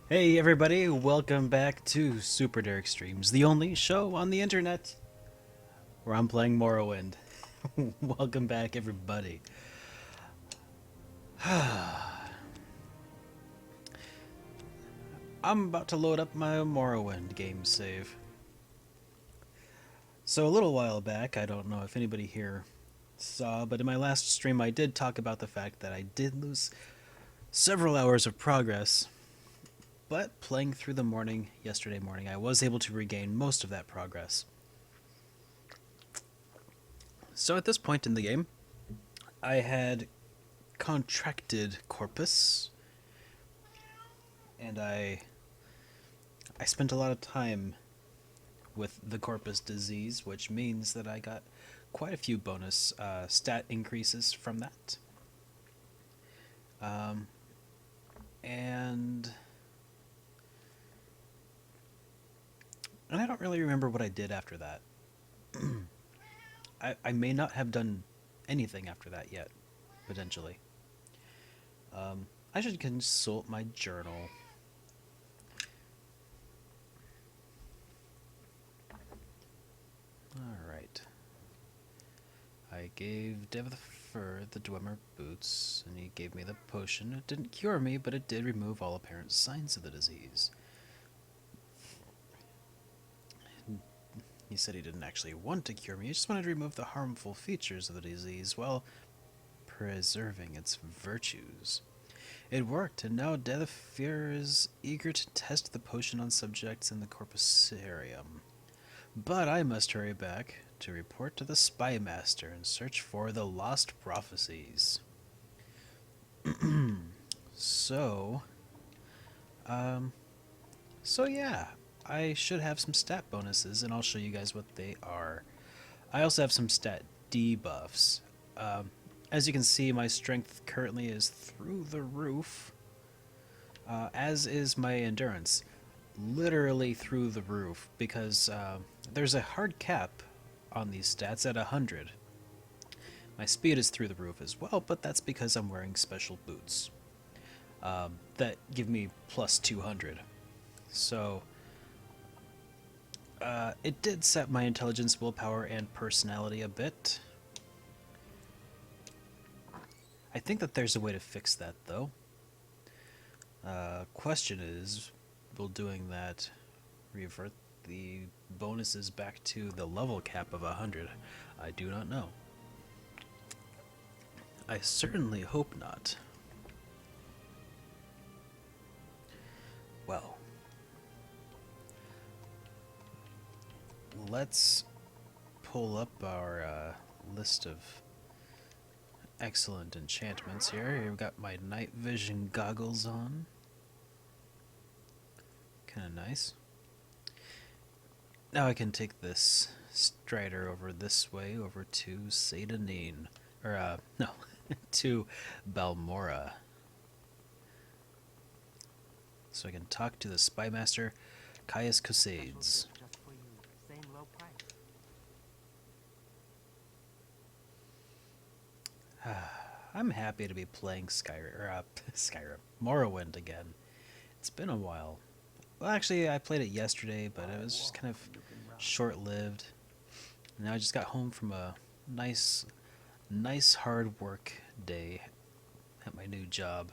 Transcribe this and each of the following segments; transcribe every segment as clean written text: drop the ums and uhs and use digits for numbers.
Hey everybody, welcome back to SuperDerek Streams, the only show on the internet where I'm playing Morrowind. Welcome back everybody. I'm about to load up my Morrowind game save. So a little while back, I don't know if anybody here saw, but in my last stream I did talk about the fact that I did lose several hours of progress, but playing through the morning, yesterday morning, I was able to regain most of that progress. So at this point in the game, I had contracted corpus, and I spent a lot of time with the corpus disease, which means that I got quite a few bonus stat increases from that. Um, and and I don't really remember what I did after that. I may not have done anything after that yet, potentially. I should consult my journal. Alright. I gave Dev the Fur the Dwemer boots, and he gave me the potion. It didn't cure me, but it did remove all apparent signs of the disease. He said he didn't actually want to cure me, he just wanted to remove the harmful features of the disease while preserving its virtues. It worked, and now Delafir is eager to test the potion on subjects in the Corpusarium. But I must hurry back to report to the Spy Master and search for the lost prophecies. So, um, so yeah, I should have some stat bonuses, and I'll show you guys what they are. I also have some stat debuffs. As you can see, my strength currently is through the roof, as is my endurance. Literally through the roof, because there's a hard cap on these stats at 100. My speed is through the roof as well, but that's because I'm wearing special boots that give me plus 200. So it did set my intelligence, willpower, and personality a bit. I think that there's a way to fix that, though. Question is, will doing that revert the bonuses back to the level cap of 100? I do not know. I certainly hope not. Well, let's pull up our list of excellent enchantments here. I've got my night vision goggles on. Kinda nice. Now I can take this strider over this way, over to Satanine. Or, no, to Balmora. So I can talk to the Spy Master, Caius Cosades. I'm happy to be playing Skyrim, Morrowind again. It's been a while. Well, actually, I played it yesterday, but it was just kind of short-lived. Now I just got home from a nice hard work day at my new job.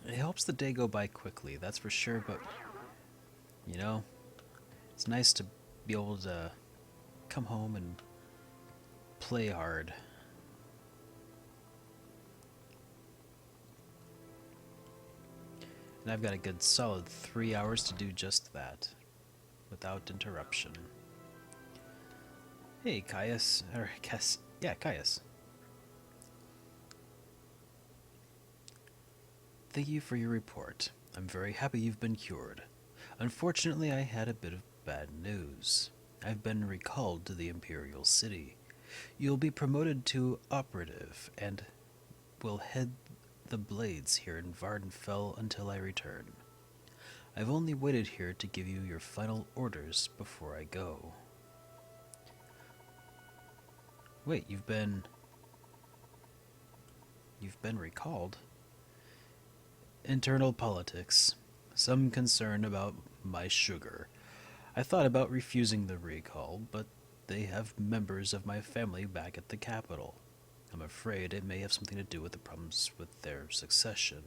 It helps the day go by quickly, that's for sure, but, you know, it's nice to be able to come home and play hard. And I've got a good solid 3 hours to do just that, without interruption. Hey, Caius. Or, yeah, Caius. Thank you for your report. I'm very happy you've been cured. Unfortunately, I had a bit of bad news. I've been recalled to the Imperial City. You'll be promoted to operative and will head the blades here in Vardenfell until I return. I've only waited here to give you your final orders before I go. Wait, you've been recalled? Internal politics. Some concern about my sugar. I thought about refusing the recall, but they have members of my family back at the capital. I'm afraid it may have something to do with the problems with their succession.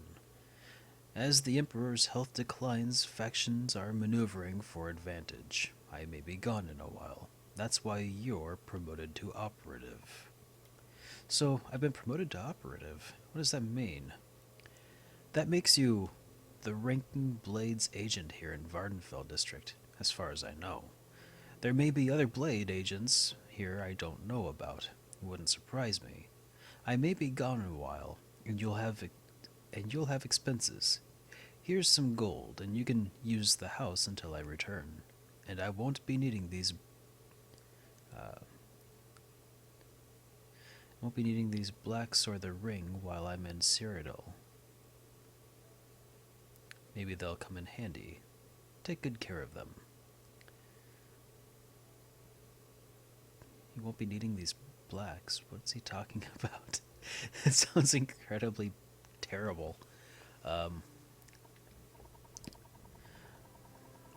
As the Emperor's health declines, factions are maneuvering for advantage. I may be gone in a while. That's why you're promoted to operative. So, I've been promoted to operative. What does that mean? That makes you the ranking Blades agent here in Vardenfell District, as far as I know. There may be other Blade agents here I don't know about. It wouldn't surprise me. I may be gone in a while, and you'll have expenses. Here's some gold, and you can use the house until I return. And I won't be needing these. Won't be needing these blacks or the ring while I'm in Cyrodiil. Maybe they'll come in handy. Take good care of them. He won't be needing these blacks. What's he talking about? It sounds incredibly terrible. Well,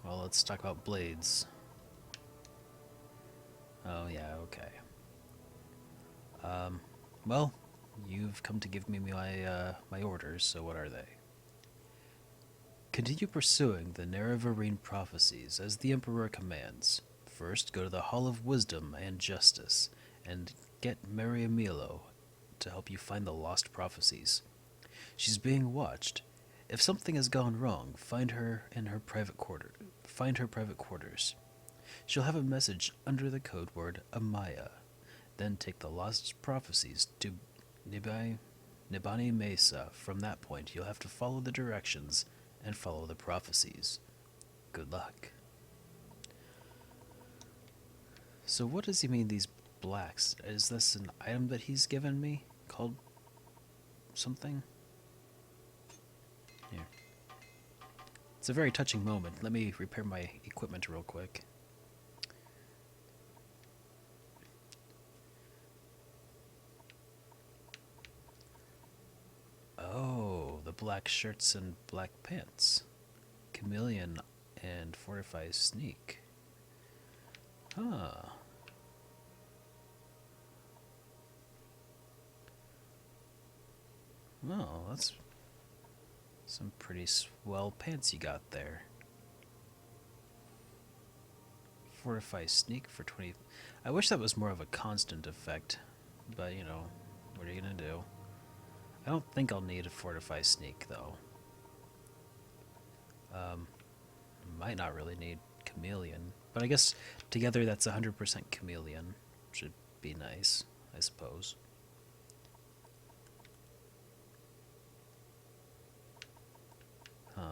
let's talk about blades. Oh, yeah, okay. Well, you've come to give me my orders, so what are they? Continue pursuing the Nerevarine prophecies as the Emperor commands. First, go to the Hall of Wisdom and Justice, and get Mariamilo to help you find the lost prophecies. She's being watched. If something has gone wrong, find her private quarters. She'll have a message under the code word Amaya. Then take the lost prophecies to Nibani Mesa. From that point, you'll have to follow the directions and follow the prophecies. Good luck. So what does he mean, these blacks? Is this an item that he's given me? Called something? Here. It's a very touching moment. Let me repair my equipment real quick. Oh, the black shirts and black pants. Chameleon and Fortify Sneak. Huh. Well, that's some pretty swell pants you got there. Fortify Sneak for 20. I wish that was more of a constant effect, but you know, what are you gonna do? I don't think I'll need a Fortify Sneak, though. Might not really need Chameleon, but I guess together that's 100% Chameleon. Should be nice, I suppose. Huh.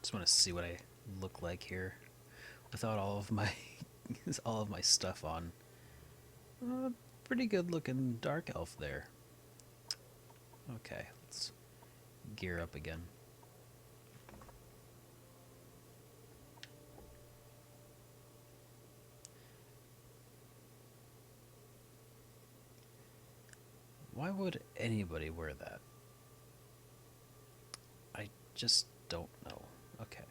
Just want to see what I look like here without all of my all of my stuff on. Pretty good looking dark elf there. Okay, let's gear up again. Why would anybody wear that? I just don't know. Okay.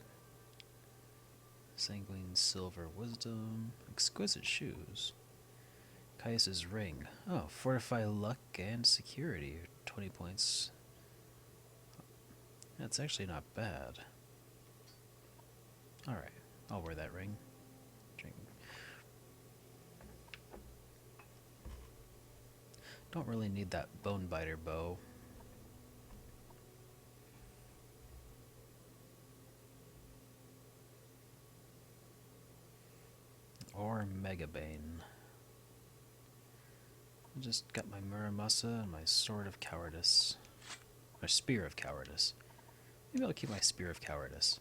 Sanguine Silver Wisdom. Exquisite Shoes. Caius's Ring. Oh, Fortify Luck and Security. 20 points. That's actually not bad. Alright, I'll wear that ring. Don't really need that Bone Biter bow. Or Megabane. I just got my Muramasa and my Sword of Cowardice. My Spear of Cowardice. Maybe I'll keep my Spear of Cowardice.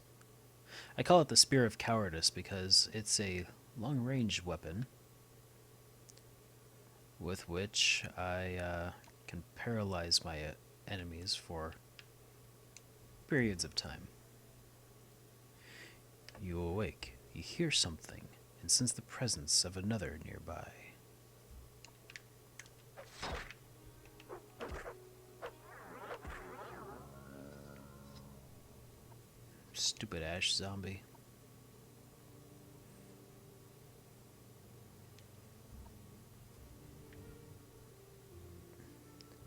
I call it the Spear of Cowardice because it's a long-range weapon with which I can paralyze my enemies for periods of time. You awake. You hear something and sense the presence of another nearby. Stupid ash zombie.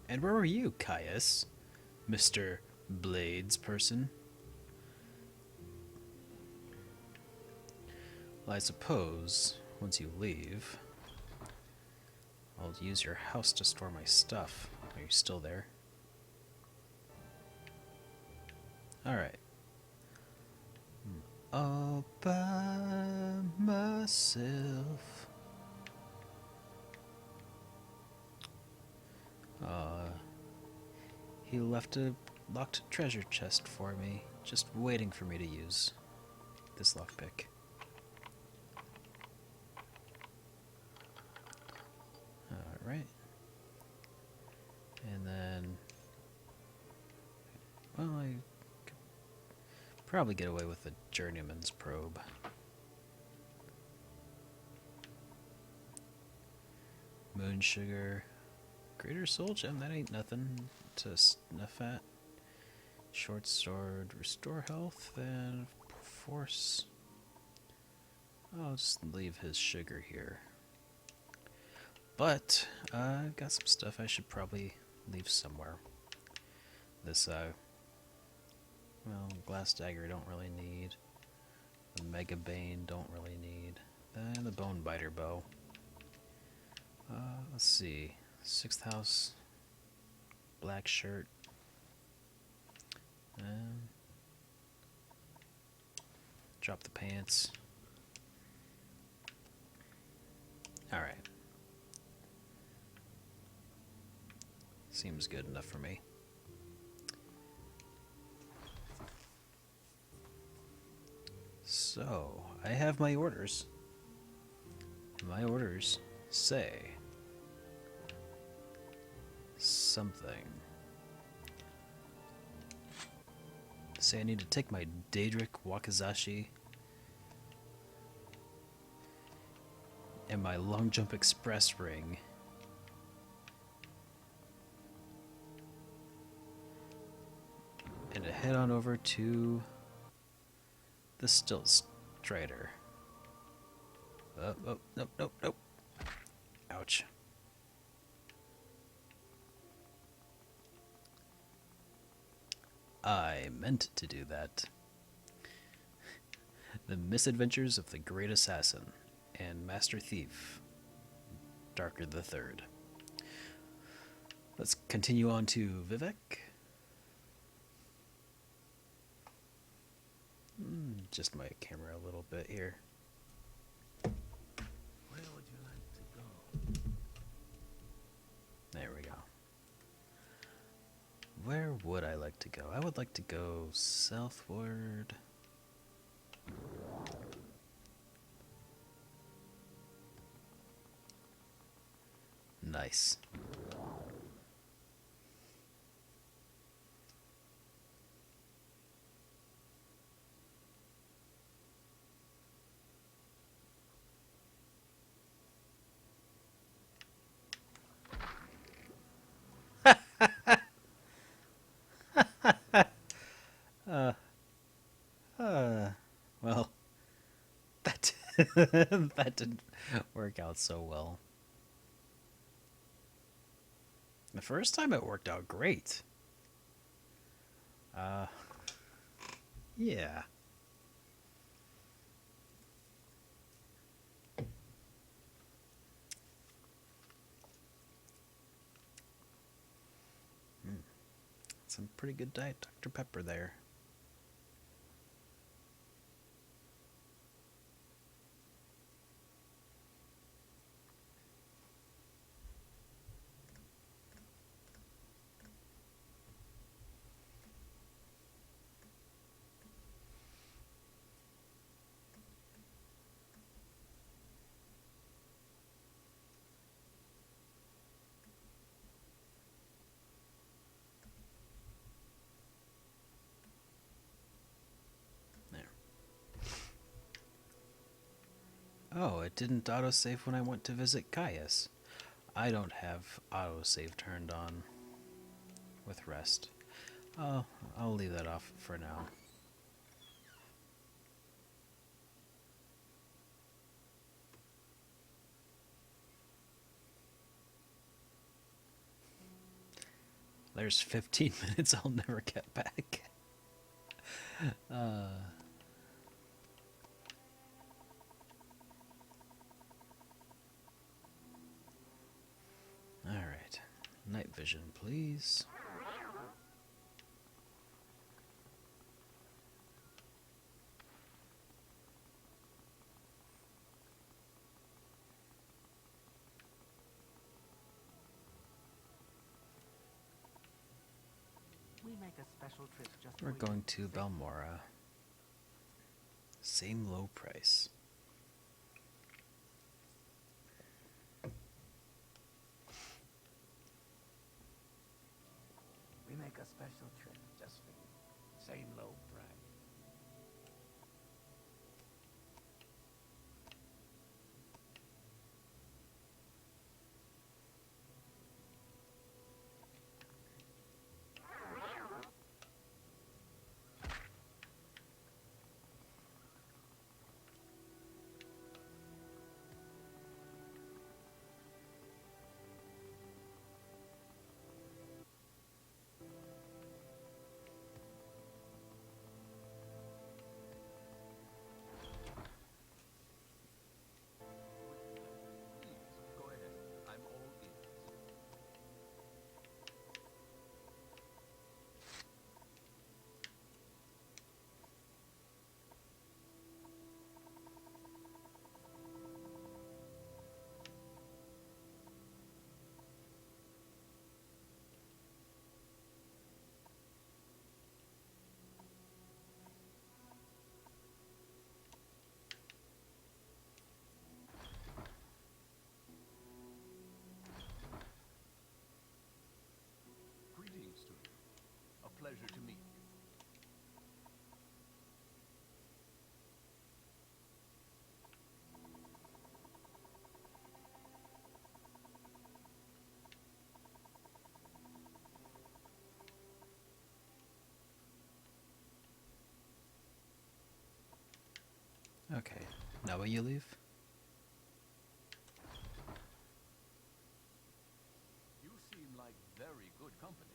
And where were you, Caius? Mr. Blades person? Well, I suppose, once you leave, I'll use your house to store my stuff. Are you still there? Alright. All by myself. He left a locked treasure chest for me, just waiting for me to use this lockpick. Alright. And then, well, I could probably get away with the journeyman's probe. Moon sugar. Greater soul gem, that ain't nothing to snuff at. Short sword, restore health, and force. I'll just leave his sugar here. But, I've got some stuff I should probably leave somewhere. This, well, glass dagger don't really need. The mega bane don't really need. And the bone biter bow. Let's see. 6th house, black shirt, and drop the pants. Alright. Seems good enough for me. So, I have my orders. My orders say something. Say I need to take my Daedric Wakizashi and my Long Jump Express ring and to head on over to the Still Strider. Oh, nope. Ouch. I meant to do that. The Misadventures of the Great Assassin and Master Thief, Darker the Third. Let's continue on to Vivek. Just my camera a little bit here. Where would you like to go? There we go. Where would I like to go? I would like to go southward. Nice. Well, that that didn't work out so well. The first time it worked out great. Yeah. Some pretty good Diet Dr. Pepper there. Oh, it didn't autosave when I went to visit Caius. I don't have autosave turned on with rest. Oh, I'll leave that off for now. There's 15 minutes I'll never get back. Alright. Night vision, please. We make a special trip just We're for you. going to Balmora. Same low price. We make a special trip just for you. Same low price. Go ahead. I'm all ears. Greetings to you. A pleasure to meet you. Okay. Now will you leave? You seem like very good company.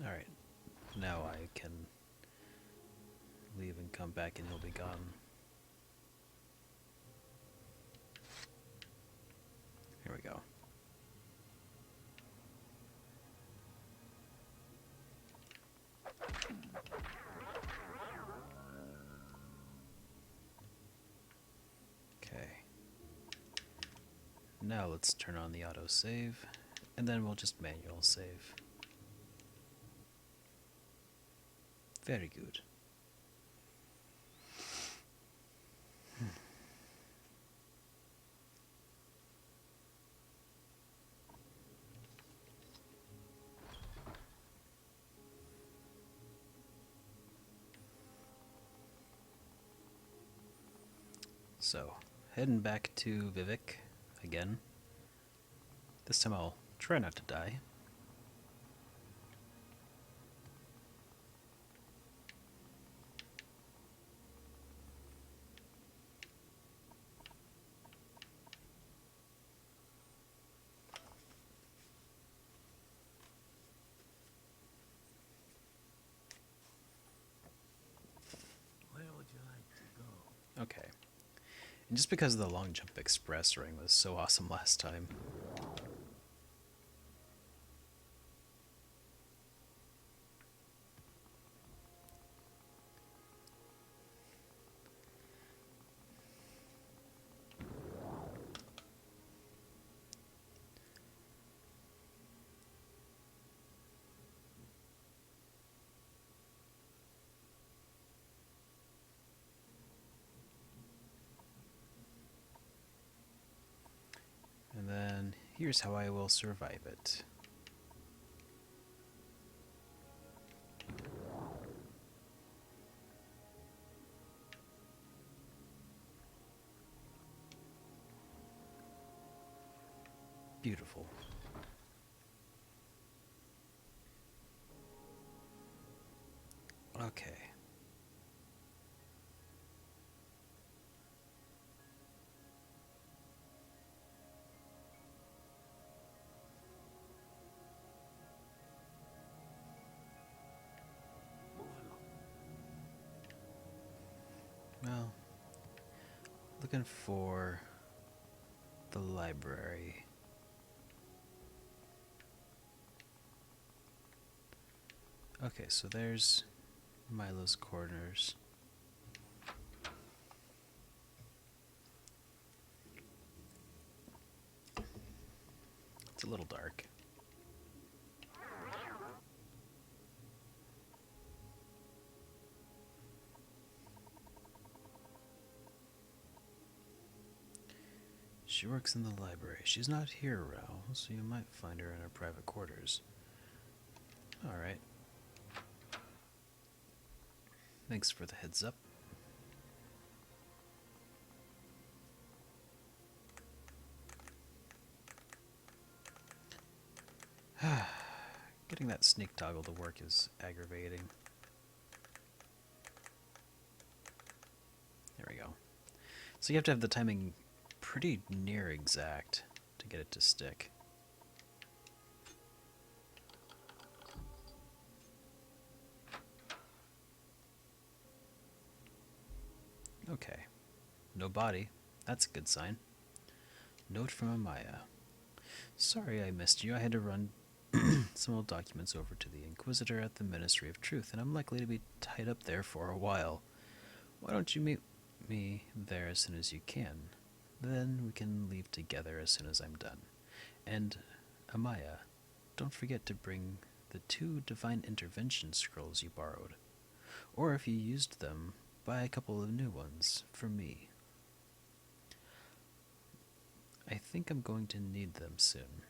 Alright. Now I can leave and come back and he'll be gone. Here we go. Okay. Now let's turn on the autosave, and then we'll just manual save. Very good. So, heading back to Vivek again. This time I'll try not to die. And just because the long jump express ring was so awesome last time. And then here's how I will survive it. Beautiful. Okay. Well, looking for the library. Okay, so there's Milo's Corners. It's a little dark. She works in the library. She's not here, Rao, so you might find her in her private quarters. Alright. Thanks for the heads up. Getting that sneak toggle to work is aggravating. There we go. So you have to have the timing pretty near exact to get it to stick. Okay. No body. That's a good sign. Note from Amaya. Sorry I missed you. I had to run some old documents over to the Inquisitor at the Ministry of Truth, and I'm likely to be tied up there for a while. Why don't you meet me there as soon as you can? Then we can leave together as soon as I'm done. And, Amaya, don't forget to bring the 2 Divine Intervention scrolls you borrowed. Or if you used them, buy a couple of new ones for me. I think I'm going to need them soon.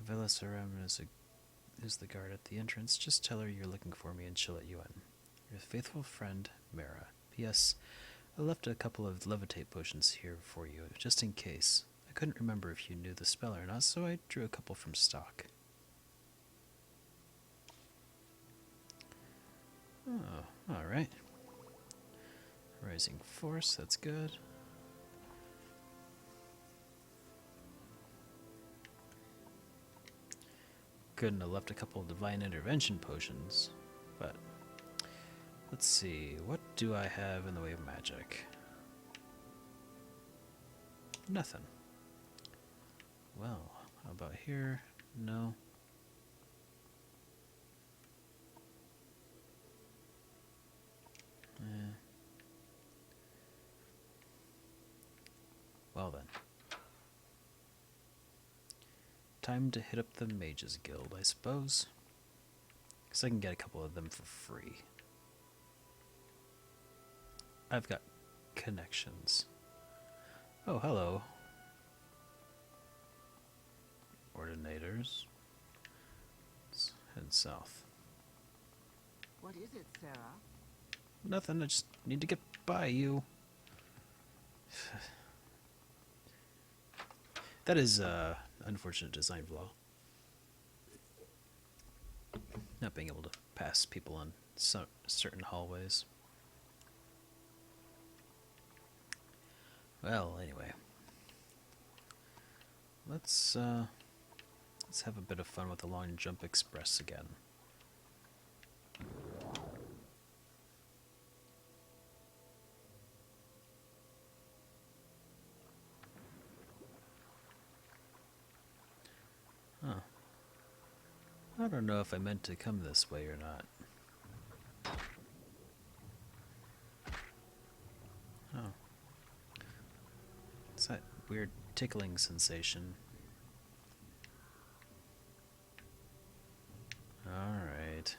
Vela Saram is the guard at the entrance. Just tell her you're looking for me and she'll let you in. Your faithful friend, Mara. P.S. I left a couple of levitate potions here for you, just in case. I couldn't remember if you knew the spell or not, so I drew a couple from stock. Oh, alright. Rising Force, that's good. Couldn't have left a couple of Divine Intervention potions, but let's see, what do I have in the way of magic? Nothing. Well, how about here? No. Well then. Time to hit up the Mages Guild, I suppose. Because I can get a couple of them for free. I've got connections. Oh, hello. Ordinators. Let's head south. What is it, Sarah? Nothing, I just need to get by you. That is unfortunate design flaw. Not being able to pass people in certain hallways. Well, anyway. Let's have a bit of fun with the long jump express again. don't know if I meant to come this way or not. Oh. It's that weird tickling sensation. Alright.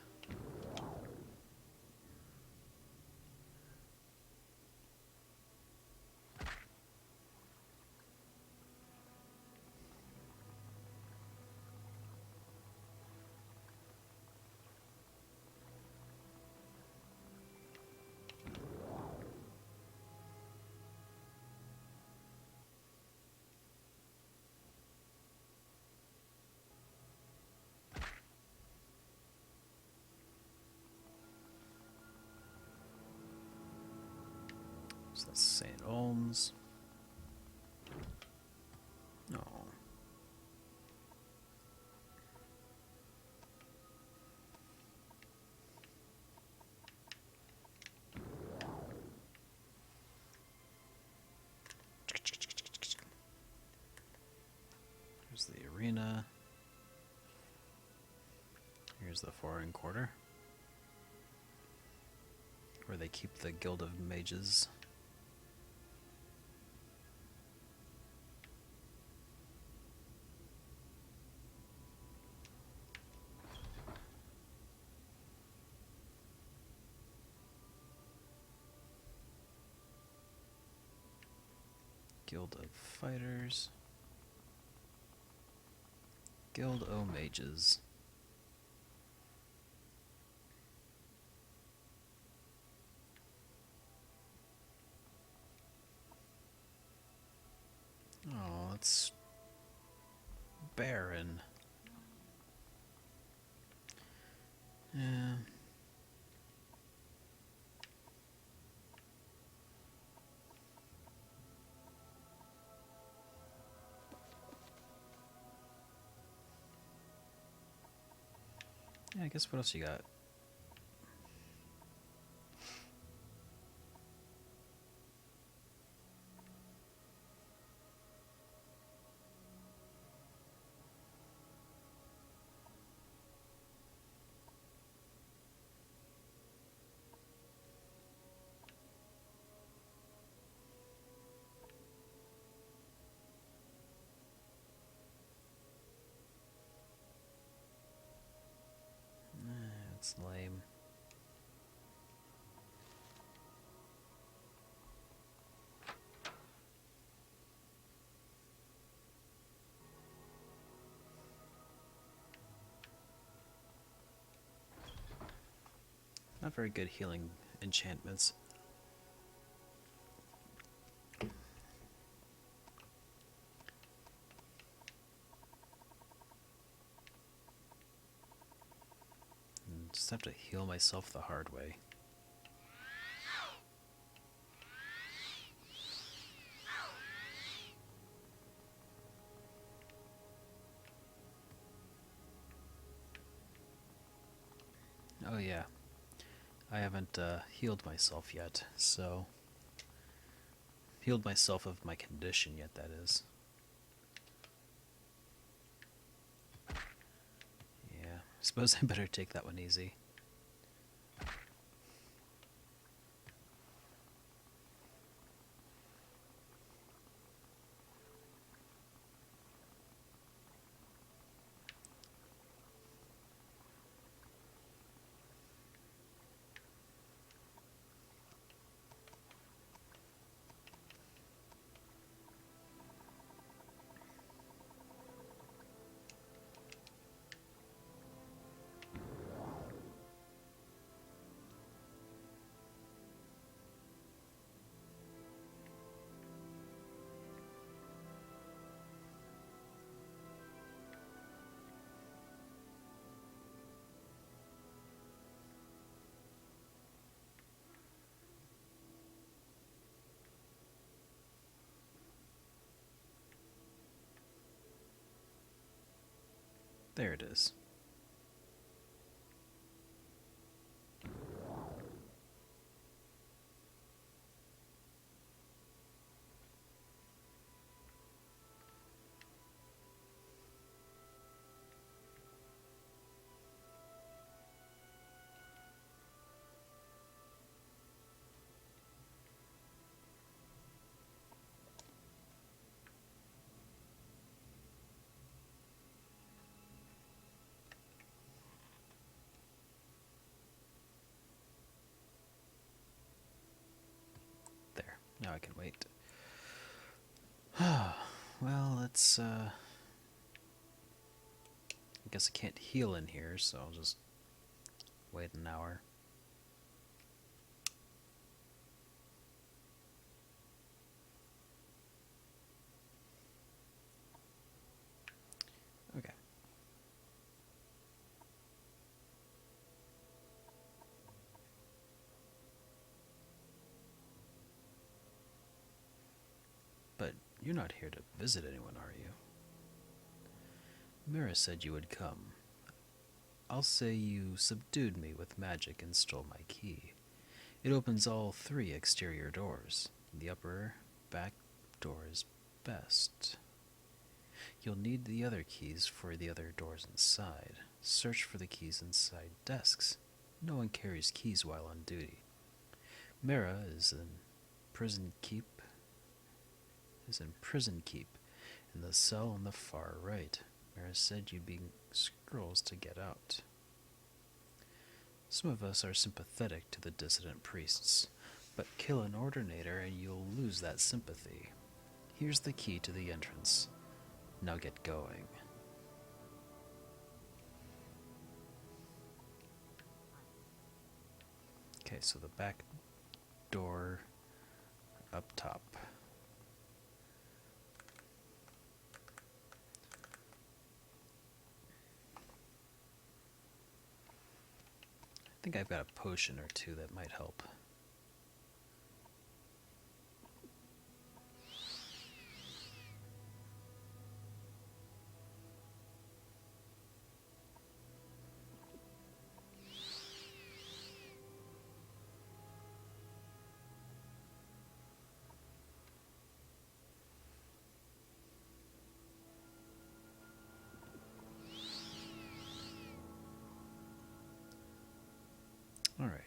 So that's St. Olms. Oh. Here's the arena. Here's the foreign quarter, where they keep the Guild of Mages. Guild of Fighters. Guild o' Mages. Oh, it's barren. Yeah. Yeah, I guess what else you got? It's lame. Not very good healing enchantments. Just have to heal myself the hard way. Oh yeah, I haven't healed myself yet, so... Healed myself of my condition yet, that is. Yeah, suppose I better take that one easy. There it is. Now I can wait. Well, let's, I guess I can't heal in here, so I'll just wait an hour. Okay. But you're not here to visit anyone, are you? Mira said you would come. I'll say you subdued me with magic and stole my key. It opens all 3 exterior doors. The upper back door is best. You'll need the other keys for the other doors inside. Search for the keys inside desks. No one carries keys while on duty. Mira is in prison keep. In the cell on the far right. Mira said you'd be scrolls to get out. Some of us are sympathetic to the dissident priests, but kill an ordinator and you'll lose that sympathy. Here's the key to the entrance. Now get going. Okay, so the back door up top. I think I've got a potion or 2 that might help. Alright.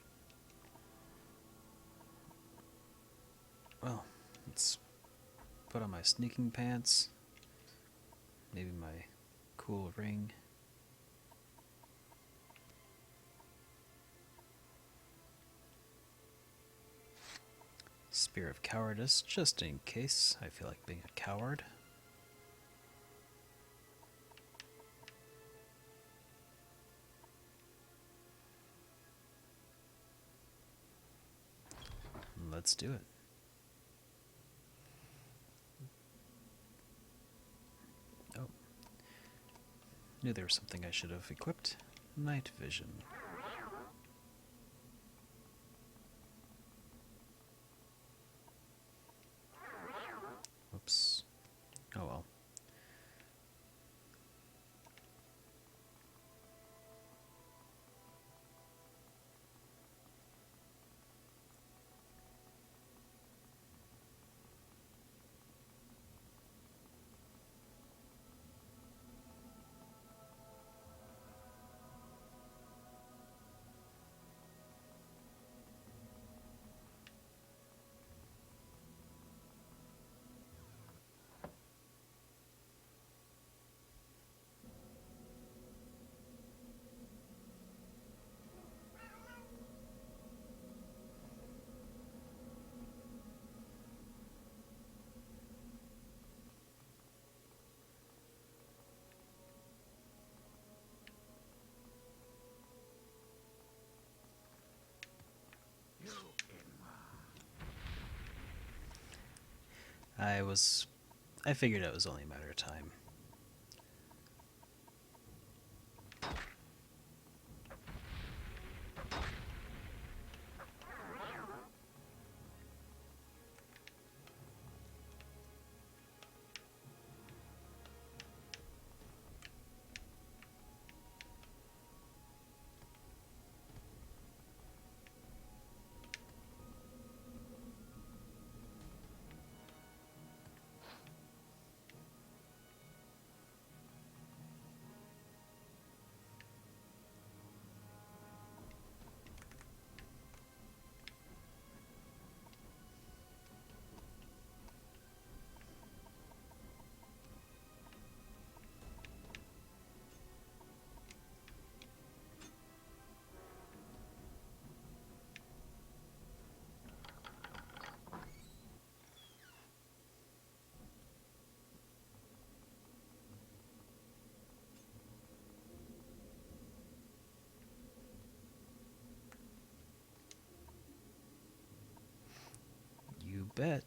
Well, let's put on my sneaking pants. Maybe my cool ring. Spear of Cowardice, just in case I feel like being a coward. Let's do it. Oh. Knew there was something I should have equipped. Night vision. Oops. Oh well. I figured it was only a matter of time. bet.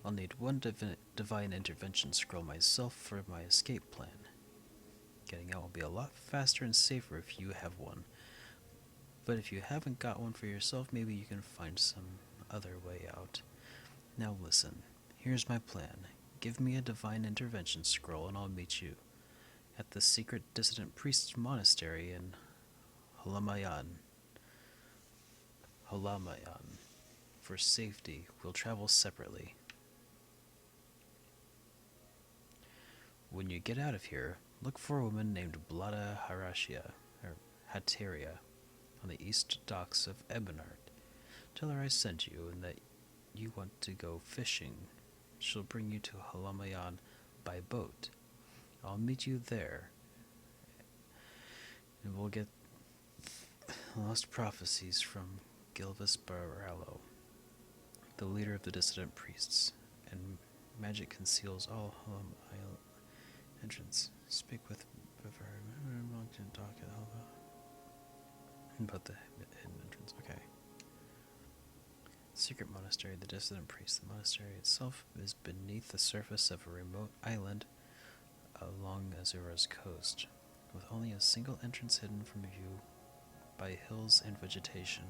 I'll need one divine intervention scroll myself for my escape plan. Getting out will be a lot faster and safer if you have one. But if you haven't got one for yourself, maybe you can find some other way out. Now listen, here's my plan. Give me a divine intervention scroll and I'll meet you at the secret dissident priest's monastery in Halamayan. Halamayan. For safety, we'll travel separately. When you get out of here, look for a woman named Blada Harashia, or Hateria, on the east docks of Ebonart. Tell her I sent you and that you want to go fishing. She'll bring you to Halamayan by boat. I'll meet you there, and we'll get lost prophecies from Gilvis Barallo, the leader of the dissident priests, and magic conceals all Halamayan entrance. Speak with about the hidden entrance. Okay. Secret monastery, the dissident priest. The monastery itself is beneath the surface of a remote island along Azura's coast, with only a single entrance hidden from view by hills and vegetation.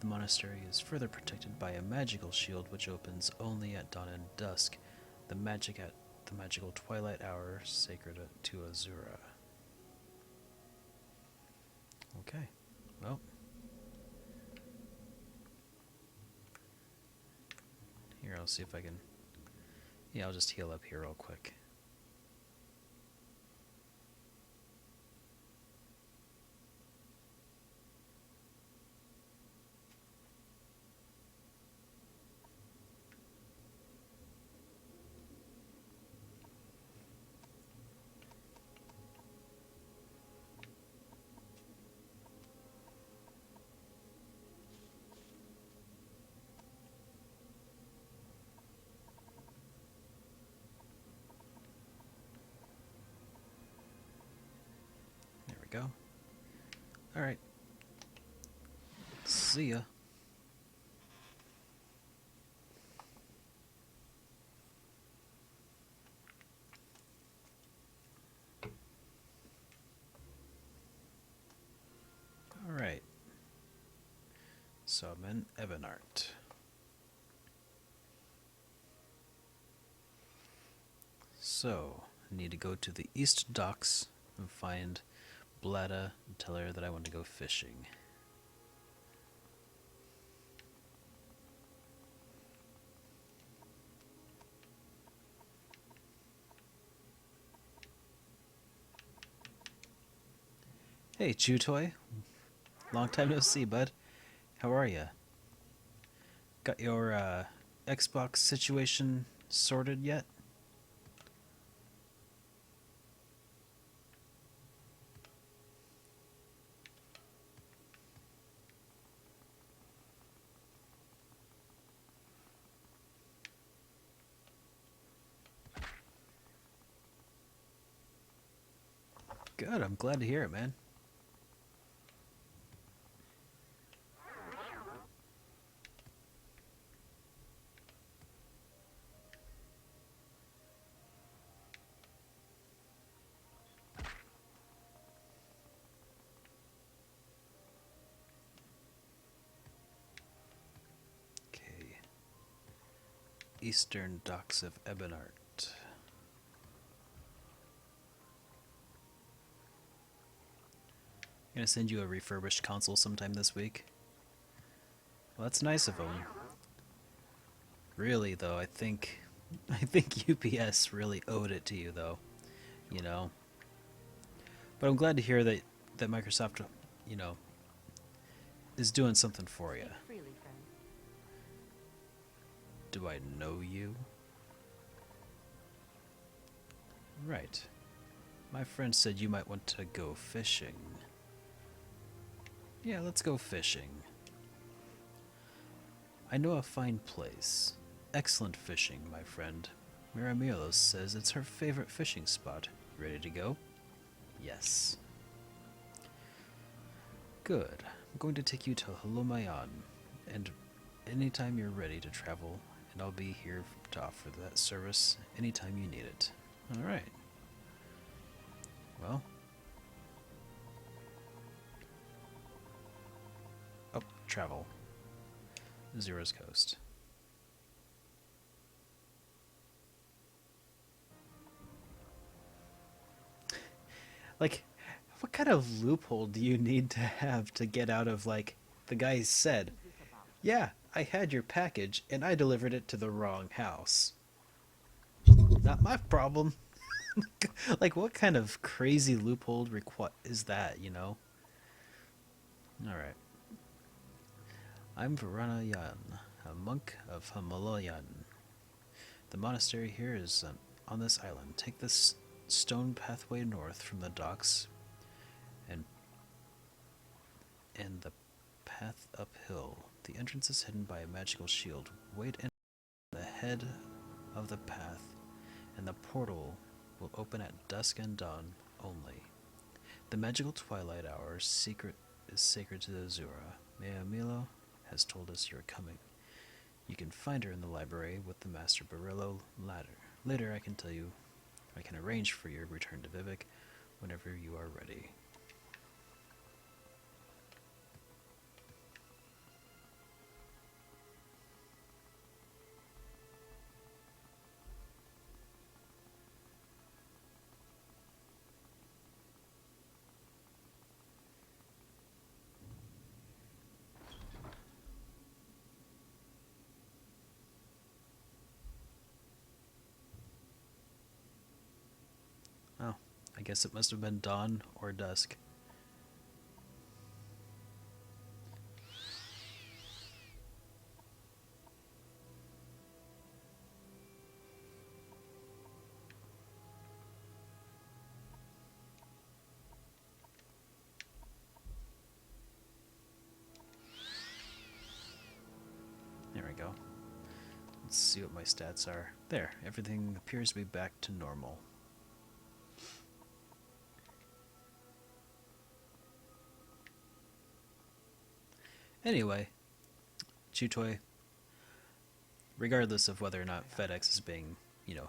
The monastery is further protected by a magical shield which opens only at dawn and dusk, the magical twilight hour sacred to Azura. Okay, well. Here, I'll see if I can... Yeah, I'll just heal up here real quick. Go. Alright. See ya. Alright. So I'm in Ebonart. So, I need to go to the east docks and find Blada and tell her that I want to go fishing. Hey, Chew Toy. Long time no see, bud. How are ya? Got your Xbox situation sorted yet? Good, I'm glad to hear it, man. Okay. Eastern docks of Ebonart. I'm gonna send you a refurbished console sometime this week. Well, that's nice of them. Really, though, I think UPS really owed it to you, though. You know. But I'm glad to hear that Microsoft, you know, is doing something for you. Do I know you? Right. My friend said you might want to go fishing. Yeah, let's go fishing. I know a fine place. Excellent fishing, my friend. Miramilos says it's her favorite fishing spot. Ready to go? Yes. Good. I'm going to take you to Halomayan and anytime you're ready to travel, and I'll be here to offer that service anytime you need it. Alright. Well. Oh, travel. Zero's Coast. Like, what kind of loophole do you need to have to get out of, like, the guy said, What is this about? yeah, I had your package and I delivered it to the wrong house. Not my problem. Like, what kind of crazy loophole is that, you know? Alright. I'm Varanayan, a monk of Himalayan. The monastery here is on this island. Take this stone pathway north from the docks and the path uphill. The entrance is hidden by a magical shield. Wait in the head of the path, and the portal will open at dusk and dawn only. The magical twilight hour secret is sacred to the Azura. Milo has told us you're coming. You can find her in the library with the Master Barillo ladder. Later I can arrange for your return to Vivek whenever you are ready. Oh, I guess it must have been dawn or dusk. There we go. Let's see what my stats are. There, everything appears to be back to normal. Anyway, Chutoy, regardless of whether or not FedEx is being,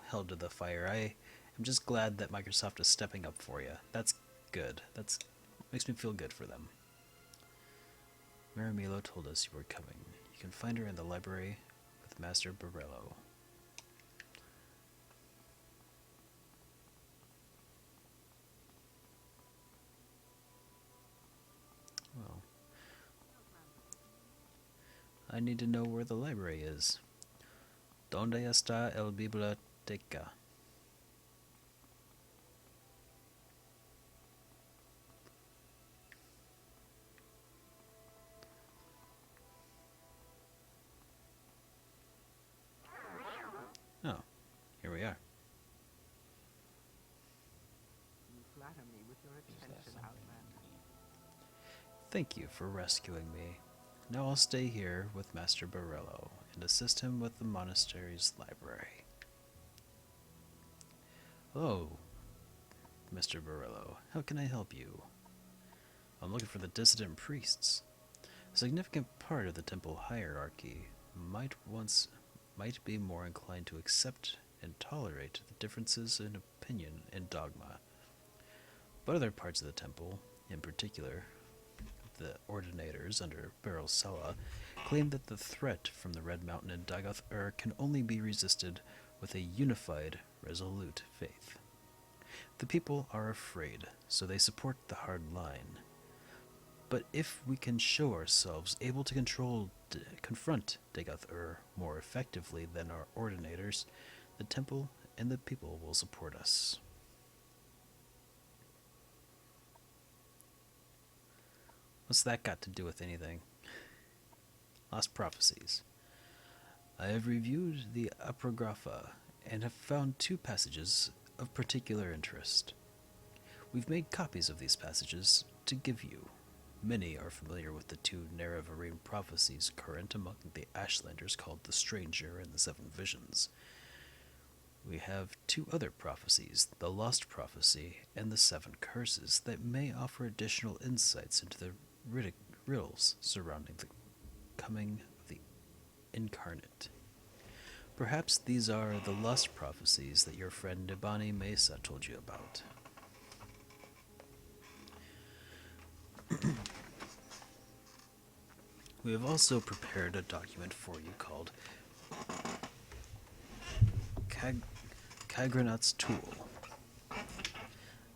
held to the fire, I am just glad that Microsoft is stepping up for you. That's good. That's makes me feel good for them. Maramilo told us you were coming. You can find her in the library with Master Borello. Well, I need to know where the library is. ¿Dónde está el biblioteca? Oh, here we are. You flatter me with your attention, Outlander. Thank you for rescuing me. Now I'll stay here with Master Borello and assist him with the monastery's library. Hello, Mr. Borello. How can I help you? I'm looking for the dissident priests. A significant part of the temple hierarchy might be more inclined to accept and tolerate the differences in opinion and dogma. But other parts of the temple, in particular the ordinators under Beryl Sella, claim that the threat from the Red Mountain and Dagoth Ur can only be resisted with a unified, resolute faith. The people are afraid, so they support the hard line. But if we can show ourselves able to confront Dagoth Ur more effectively than our ordinators, the temple and the people will support us. What's that got to do with anything? Lost Prophecies. I have reviewed the Apocrypha and have found two passages of particular interest. We've made copies of these passages to give you. Many are familiar with the two Nerevarine prophecies current among the Ashlanders called the Stranger and the Seven Visions. We have two other prophecies, the Lost Prophecy and the Seven Curses, that may offer additional insights into the riddles surrounding the coming of the incarnate. Perhaps these are the lost prophecies that your friend Ibani Mesa told you about. We have also prepared a document for you called Kagranat's Tool.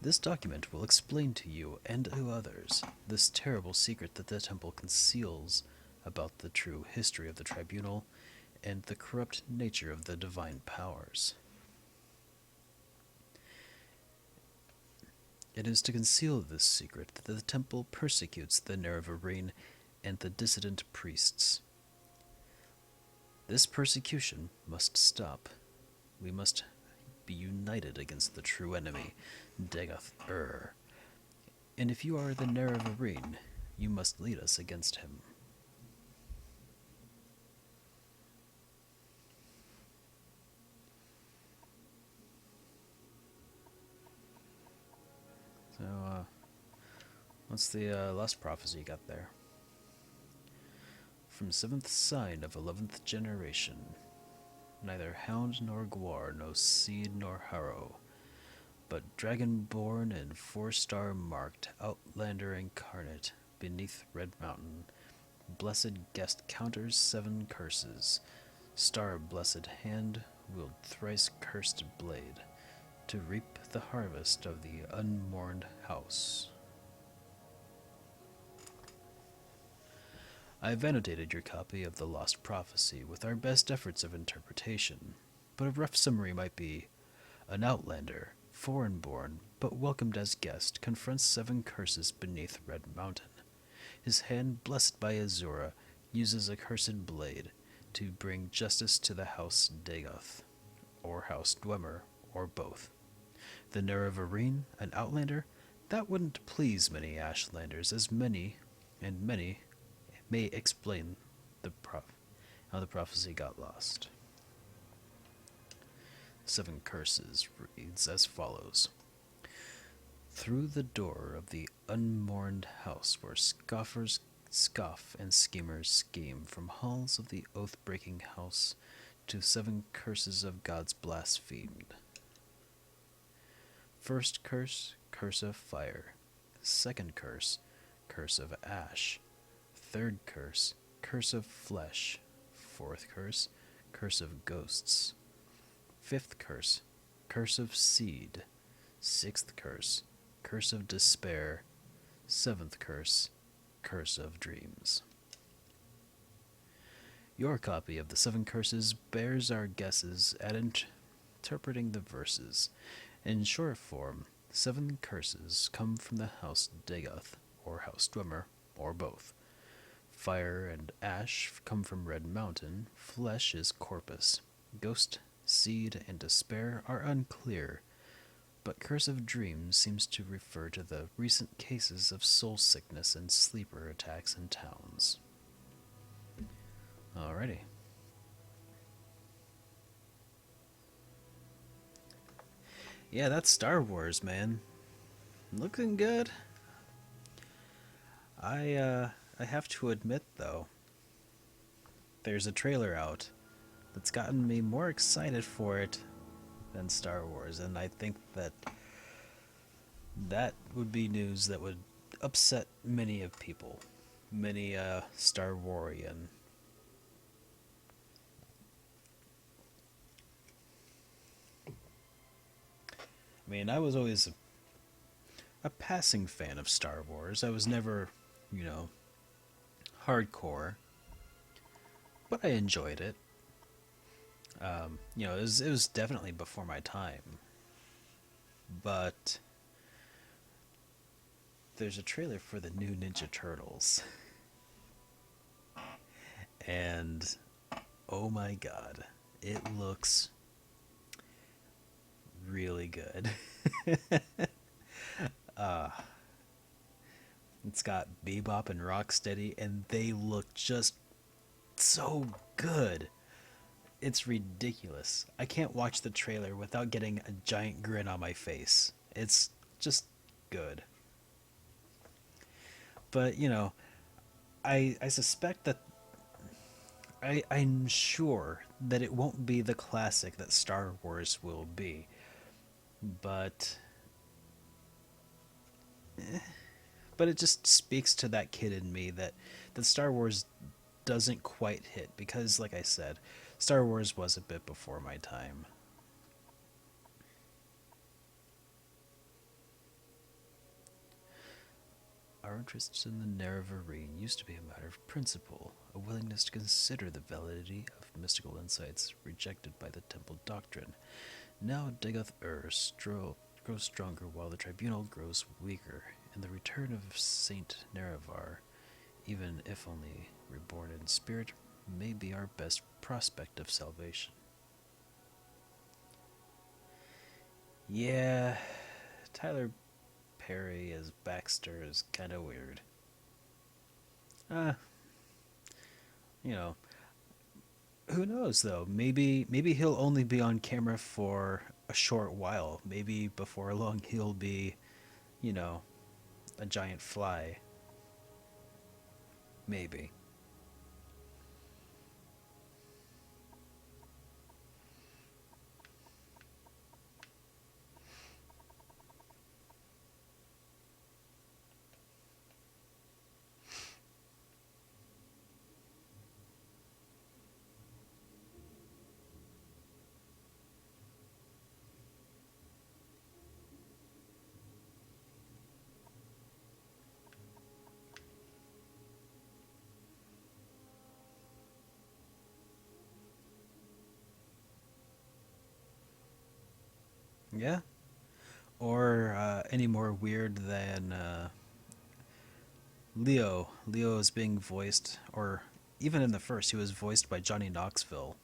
This document will explain to you and to others this terrible secret that the temple conceals about the true history of the tribunal and the corrupt nature of the divine powers. It is to conceal this secret that the temple persecutes the Nerevarine and the dissident priests. This persecution must stop. We must be united against the true enemy, Dagoth Ur. And if you are the Nerevarine, you must lead us against him. So, what's the last prophecy you got there? From seventh sign of 11th generation, neither hound nor guar, no seed nor harrow, but dragon-born and four-star marked outlander incarnate beneath Red Mountain, blessed guest counters 7 curses, star-blessed hand wield thrice cursed blade, to reap the harvest of the unmourned house. I have annotated your copy of the Lost Prophecy with our best efforts of interpretation, but a rough summary might be: an outlander, foreign-born, but welcomed as guest, confronts 7 curses beneath Red Mountain. His hand, blessed by Azura, uses a cursed blade to bring justice to the House Dagoth, or House Dwemer, or both. The Nerevarine, an outlander, that wouldn't please many Ashlanders, as many may explain how the prophecy got lost. 7 curses reads as follows. Through the door of the unmourned house where scoffers scoff and schemers scheme, from halls of the oath-breaking house to 7 curses of gods blasphemed. First curse, curse of fire. Second curse, curse of ash. Third curse, curse of flesh. Fourth curse, curse of ghosts. Fifth curse, curse of seed. Sixth curse, curse of despair. Seventh curse, curse of dreams. Your copy of the 7 curses bears our guesses at interpreting the verses. In short form, 7 curses come from the House Dagoth, or House Dwemer, or both. Fire and ash come from Red Mountain. Flesh is Corpus. Ghost, seed, and despair are unclear, but Curse of Dreams seems to refer to the recent cases of soul sickness and sleeper attacks in towns. Alrighty. Yeah, that's Star Wars, man. Looking good. I have to admit, though, there's a trailer out that's gotten me more excited for it than Star Wars, and I think that would be news that would upset many of people, many Star Warian. I mean, I was always a passing fan of Star Wars. I was never, hardcore, but I enjoyed it. It was definitely before my time. But there's a trailer for the new Ninja Turtles. And oh my god, it looks really good. It's got Bebop and Rocksteady, and they look just so good. It's ridiculous. I can't watch the trailer without getting a giant grin on my face. It's just good. But, I suspect that I'm sure that it won't be the classic that Star Wars will be, but it just speaks to that kid in me that Star Wars doesn't quite hit because, like I said, Star Wars was a bit before my time. Our interest in the Nerevarine used to be a matter of principle, a willingness to consider the validity of mystical insights rejected by the temple doctrine. Now Dagoth grows stronger while the tribunal grows weaker, and the return of Saint Nerevar, even if only reborn in spirit, may be our best prospect of salvation. Yeah, Tyler Perry as Baxter is kind of weird. Uh, you know, who knows though? Maybe he'll only be on camera for a short while. Maybe before long he'll be, you know, a giant fly. Maybe. Yeah. Or any more weird than Leo. Leo is being voiced, or even in the first, he was voiced by Johnny Knoxville.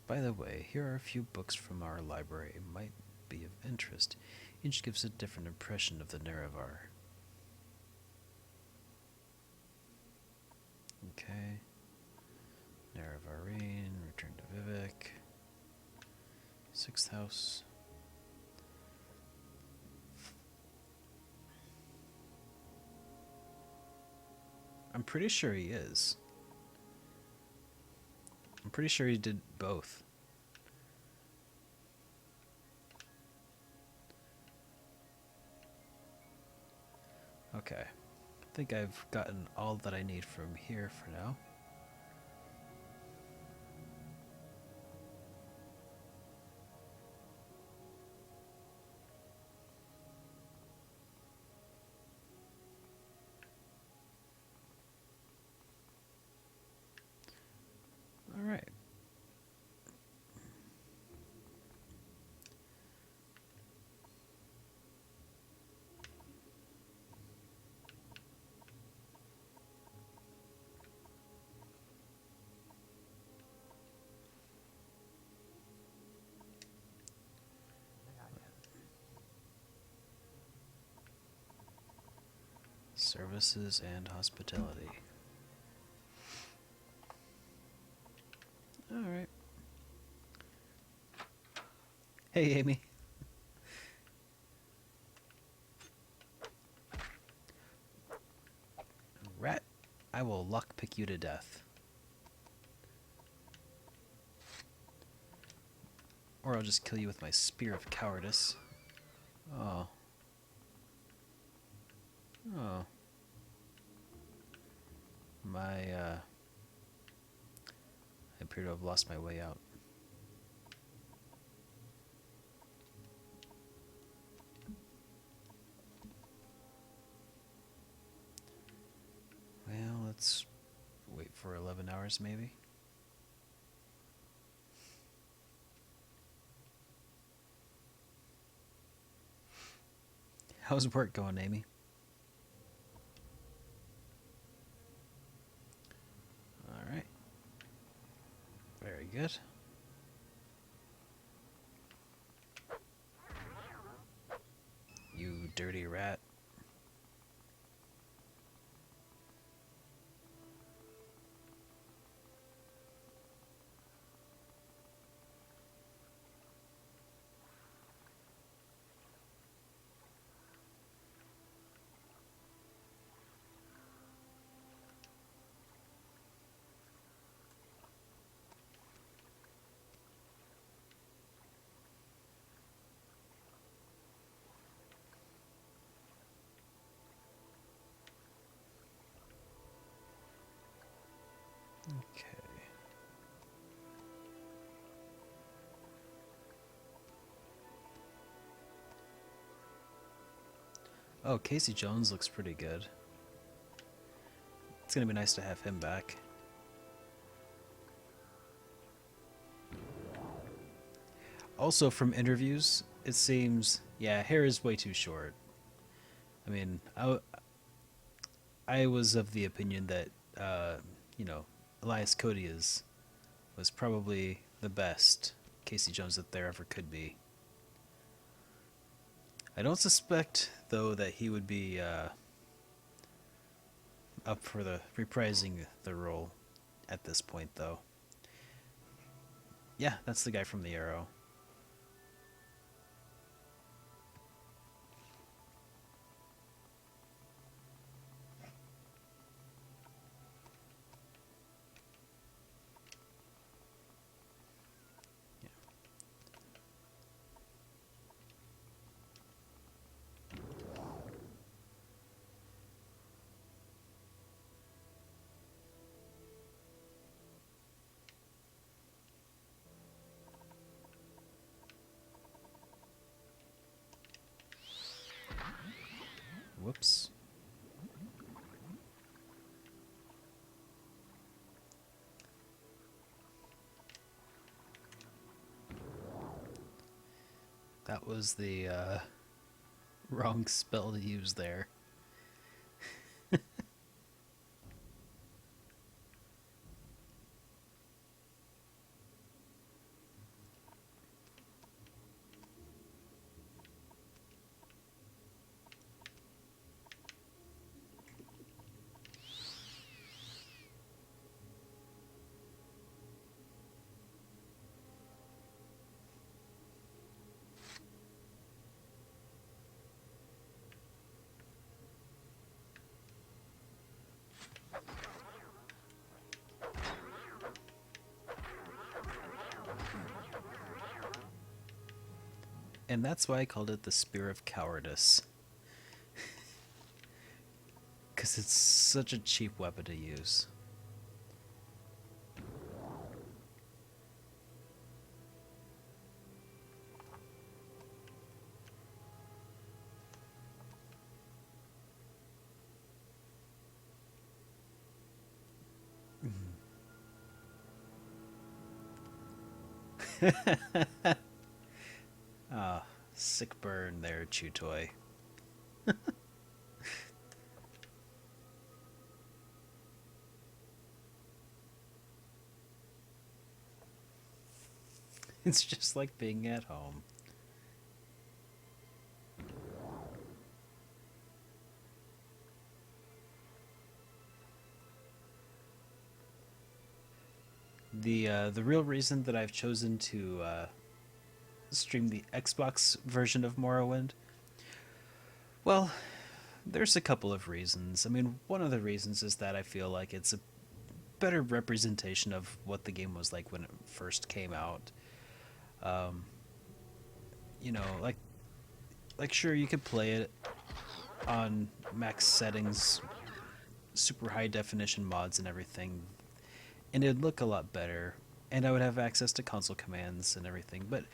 By the way, here are a few books from our library. It might be of interest. Each gives a different impression of the Nerevar. Okay. Nerevarine, Return to Vivek. Sixth House. I'm pretty sure he is. I'm pretty sure he did both. Okay. I think I've gotten all that I need from here for now. All right. Services and hospitality. All right. Hey, Amy. Rat, I will lockpick you to death. Or I'll just kill you with my spear of cowardice. Oh. Oh. I appear to have lost my way out. Well, let's wait for 11 hours maybe. How's work going, Amy? All right. Very good. Oh, Casey Jones looks pretty good. It's gonna be nice to have him back. Also, from interviews, it seems, yeah, hair is way too short. I mean, I was of the opinion that, you know, Elias Cody was probably the best Casey Jones that there ever could be. I don't suspect, though, that he would be up for the reprising the role at this point, though. Yeah, that's the guy from the Arrow. Yeah. Whoops. That was the wrong spell to use there. And that's why I called it the Spear of Cowardice. Because it's such a cheap weapon to use. Ah, sick burn there, Chew Toy. It's just like being at home. The real reason that I've chosen to stream the Xbox version of Morrowind, well, there's a couple of reasons. I mean, one of the reasons is that I feel like it's a better representation of what the game was like when it first came out. Um, you know, like sure you could play it on max settings, super high definition mods and everything, and it'd look a lot better, and I would have access to console commands and everything. But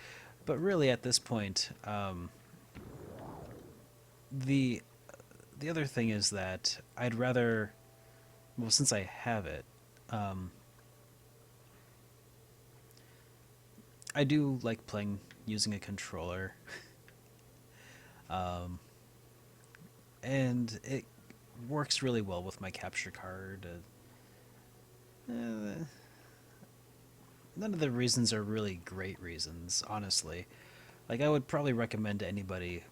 really, at this point, the the other thing is that I'd rather, well, since I have it, um, I do like playing using a controller, um, and it works really well with my capture card. Uh, none of the reasons are really great reasons, honestly. Like, I would probably recommend to anybody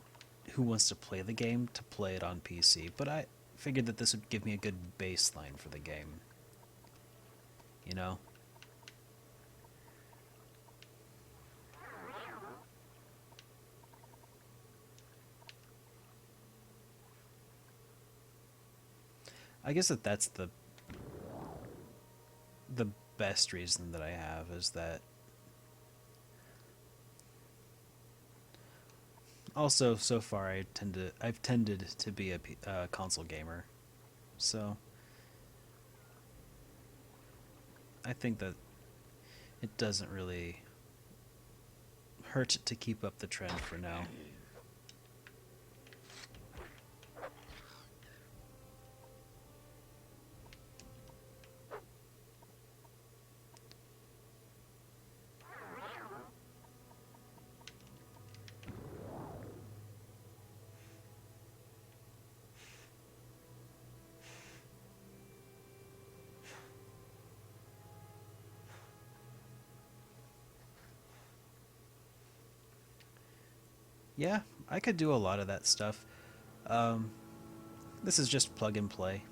who wants to play the game to play it on PC, but I figured that this would give me a good baseline for the game. You know? I guess that's the best reason that I have is that also so far I've tended to be a console gamer. So, I think that it doesn't really hurt to keep up the trend for now. Yeah, I could do a lot of that stuff. Um, this is just plug and play.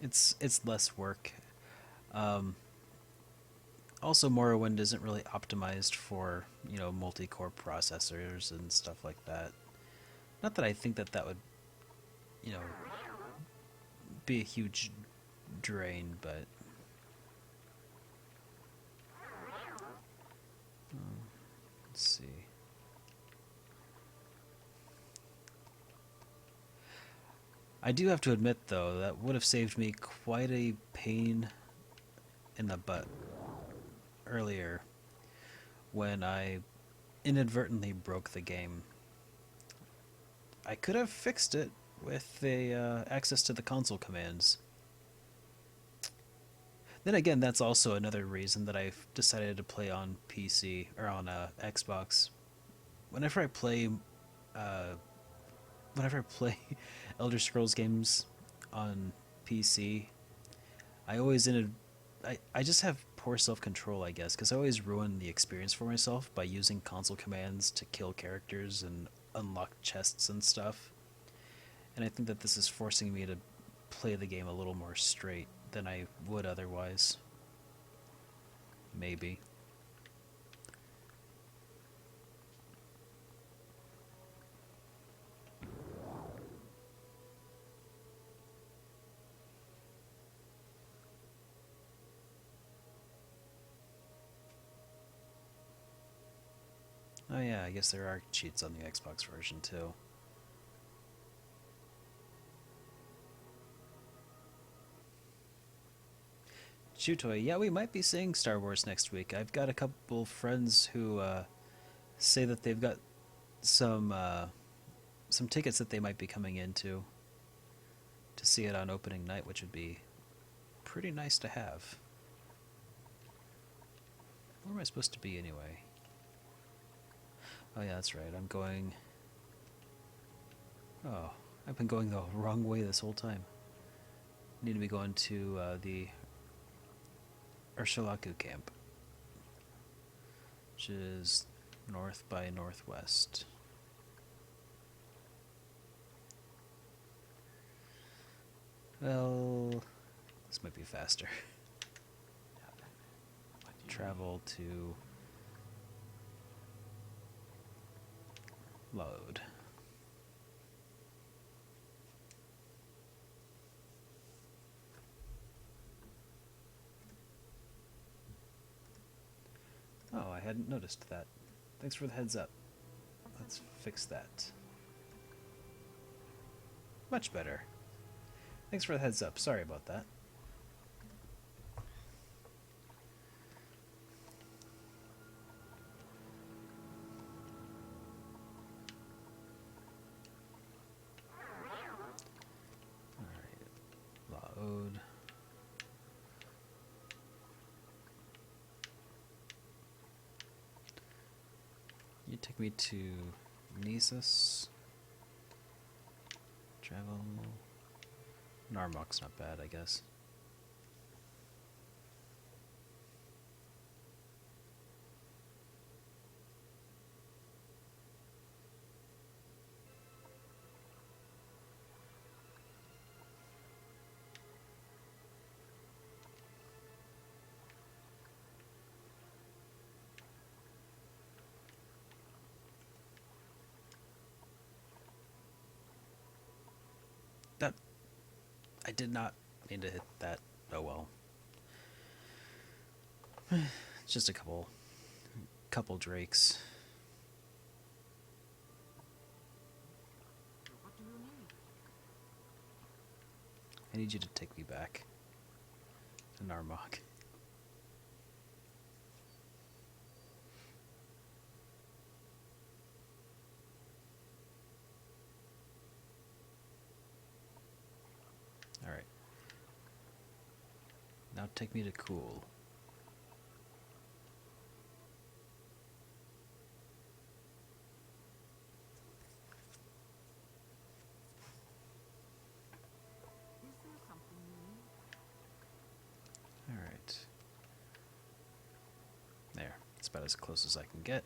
It's less work. Um, Also, Morrowind isn't really optimized for multi-core processors and stuff like that. Not that I think that that would you know be a huge drain, but let's see. I do have to admit, though, that would have saved me quite a pain in the butt earlier when I inadvertently broke the game. I could have fixed it with the access to the console commands. Then again, that's also another reason that I've decided to play on PC or on Xbox. Whenever I play, uh, whenever I play Elder Scrolls games on PC, I always I just have poor self control, I guess, because I always ruin the experience for myself by using console commands to kill characters and unlock chests and stuff. And I think that this is forcing me to play the game a little more straight than I would otherwise. Maybe. Oh yeah, I guess there are cheats on the Xbox version too. Chutoy, yeah, we might be seeing Star Wars next week. I've got a couple friends who say that they've got some uh, some tickets that they might be coming into to see it on opening night, which would be pretty nice to have. Where am I supposed to be anyway? Oh yeah, that's right. I'm going. Oh, I've been going the wrong way this whole time. Need to be going to the Ursulaku camp, which is north by northwest. Well, this might be faster. Travel to load. Oh, I hadn't noticed that. Thanks for the heads up. Let's fix that. Much better. Thanks for the heads up. Sorry about that. Alright. Load. You take me to Nisus. Travel. Narmok's not bad, I guess. That I did not mean to hit that. Oh well. It's just a couple drakes. What do you need? I need you to take me back to Narmok. Alright. Now take me to Cool. That's about as close as I can get.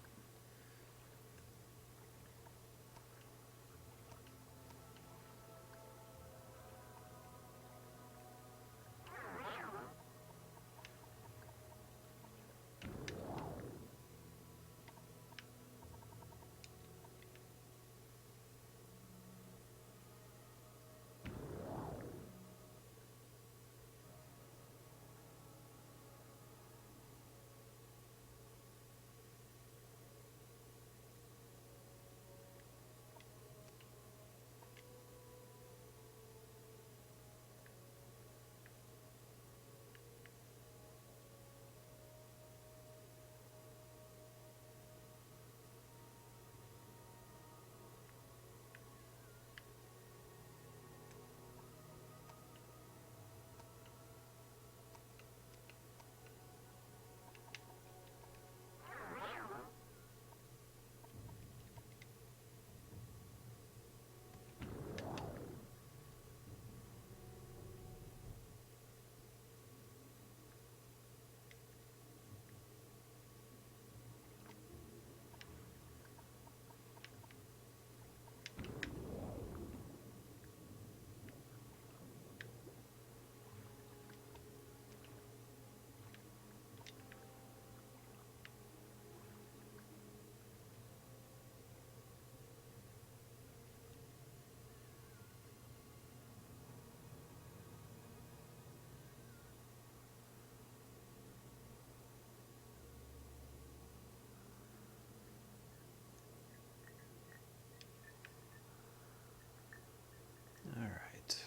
Alright.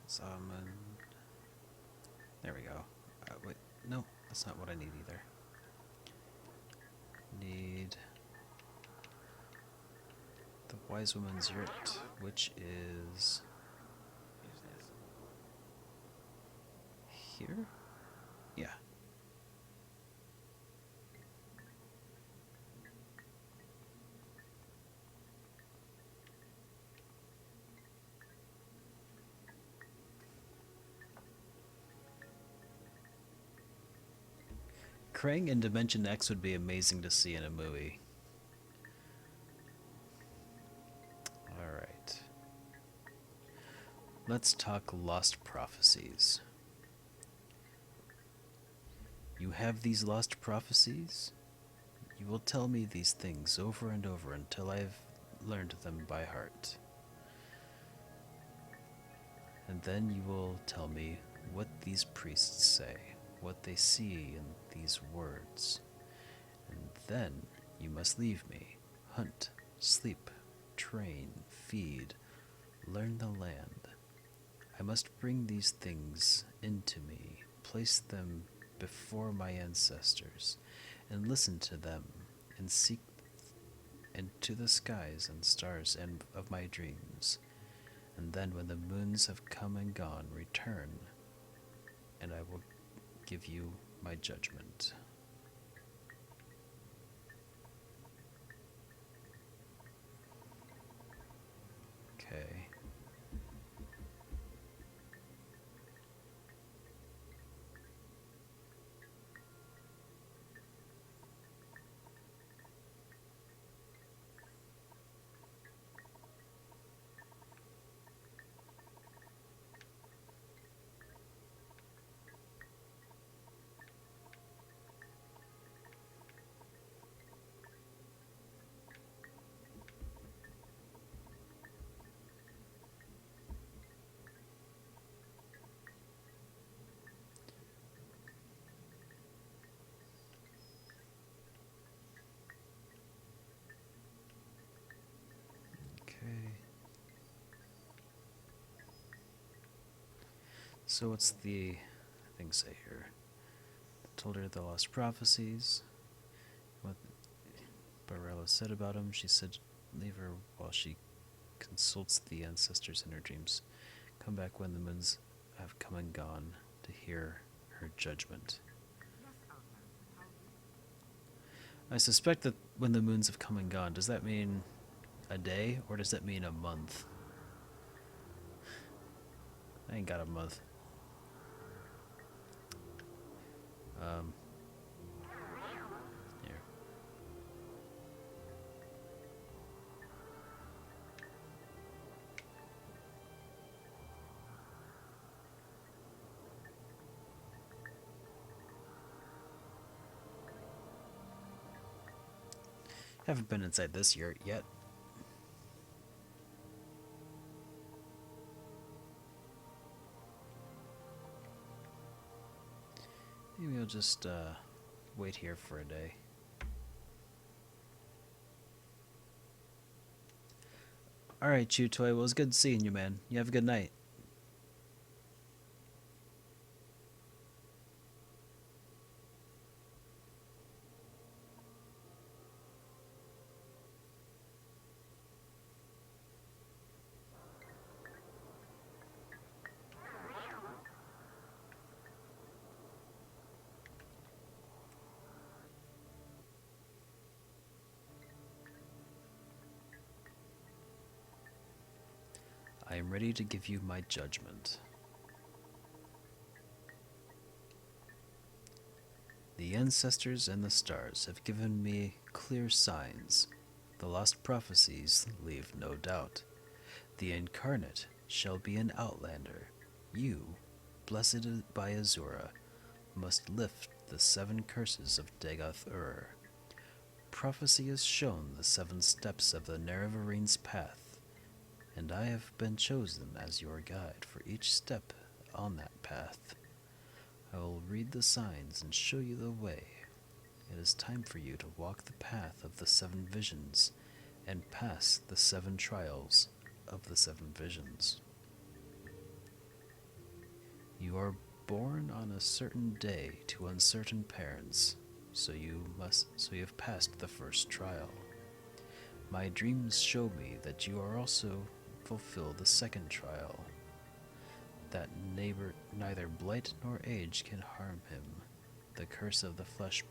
Summon. There we go. Wait, no, that's not what I need either. Need the Wise Woman's Yurt, which is Is this? here? Yeah. Krang in Dimension X would be amazing to see in a movie. Alright. Let's talk Lost Prophecies. You have these lost prophecies? You will tell me these things over and over until I've learned them by heart. And then you will tell me what these priests say, what they see in these words. And then you must leave me, hunt, sleep, train, feed, learn the land. I must bring these things into me, place them before my ancestors, and listen to them, and seek into the skies and stars and of my dreams. And then when the moons have come and gone, return, and I will give you my judgment. Okay. Okay. So what's the thing say here? Told her the lost prophecies. What Barella said about him. She said leave her while she consults the ancestors in her dreams. Come back when the moons have come and gone to hear her judgment. I suspect that when the moons have come and gone, does that mean a day or does that mean a month? I ain't got a month. Haven't been inside this yurt yet. Maybe I'll just wait here for a day. Alright, Chew Toy. Well, it was good seeing you, man. You have a good night. I am ready to give you my judgment. The ancestors and the stars have given me clear signs. The lost prophecies leave no doubt. The incarnate shall be an outlander. You, blessed by Azura, must lift the 7 curses of Dagoth-Ur. Prophecy has shown the 7 steps of the Nerevarene's path, and I have been chosen as your guide for each step on that path. I will read the signs and show you the way. It is time for you to walk the path of the 7 visions and pass the 7 trials of the 7 visions. You are born on a certain day to uncertain parents, so you have passed the first trial. My dreams show me that you are also fulfill the second trial, that neither blight nor age can harm him. The curse of the flesh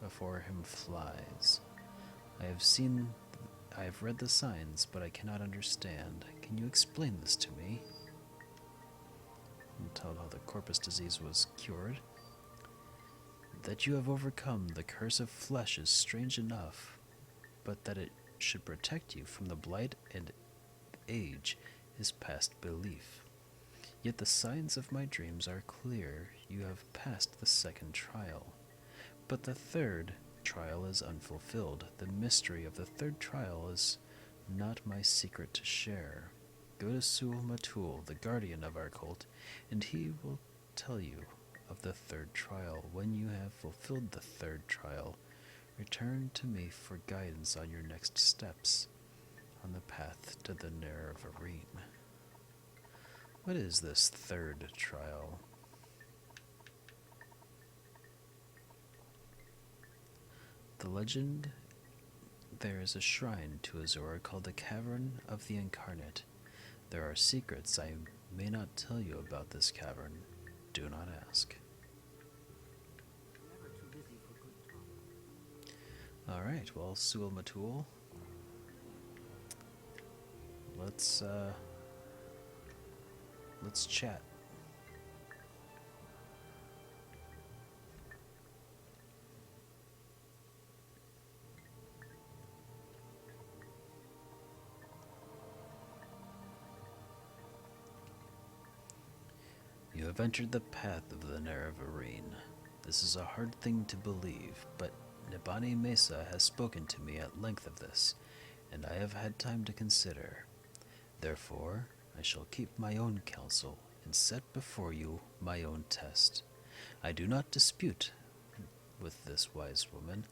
before him flies. I have read the signs, but I cannot understand. Can you explain this to me? I'm told how the corpus disease was cured. That you have overcome the curse of flesh is strange enough, but that it should protect you from the blight and age is past belief. Yet the signs of my dreams are clear. You have passed the second trial. But the third trial is unfulfilled. The mystery of the third trial is not my secret to share. Go to Sul Matul, the guardian of our cult, and he will tell you of the third trial. When you have fulfilled the third trial, return to me for guidance on your next steps on the path to the Nerevarene. What is this third trial? The legend, there is a shrine to Azura called the Cavern of the Incarnate. There are secrets I may not tell you about this cavern. Do not ask. Never too busy for good talk. Alright, well, Sul Matul. Let's chat. You have entered the path of the Nerevarene. This is a hard thing to believe, but Nibani Mesa has spoken to me at length of this, and I have had time to consider. Therefore, I shall keep my own counsel and set before you my own test. I do not dispute with this wise woman,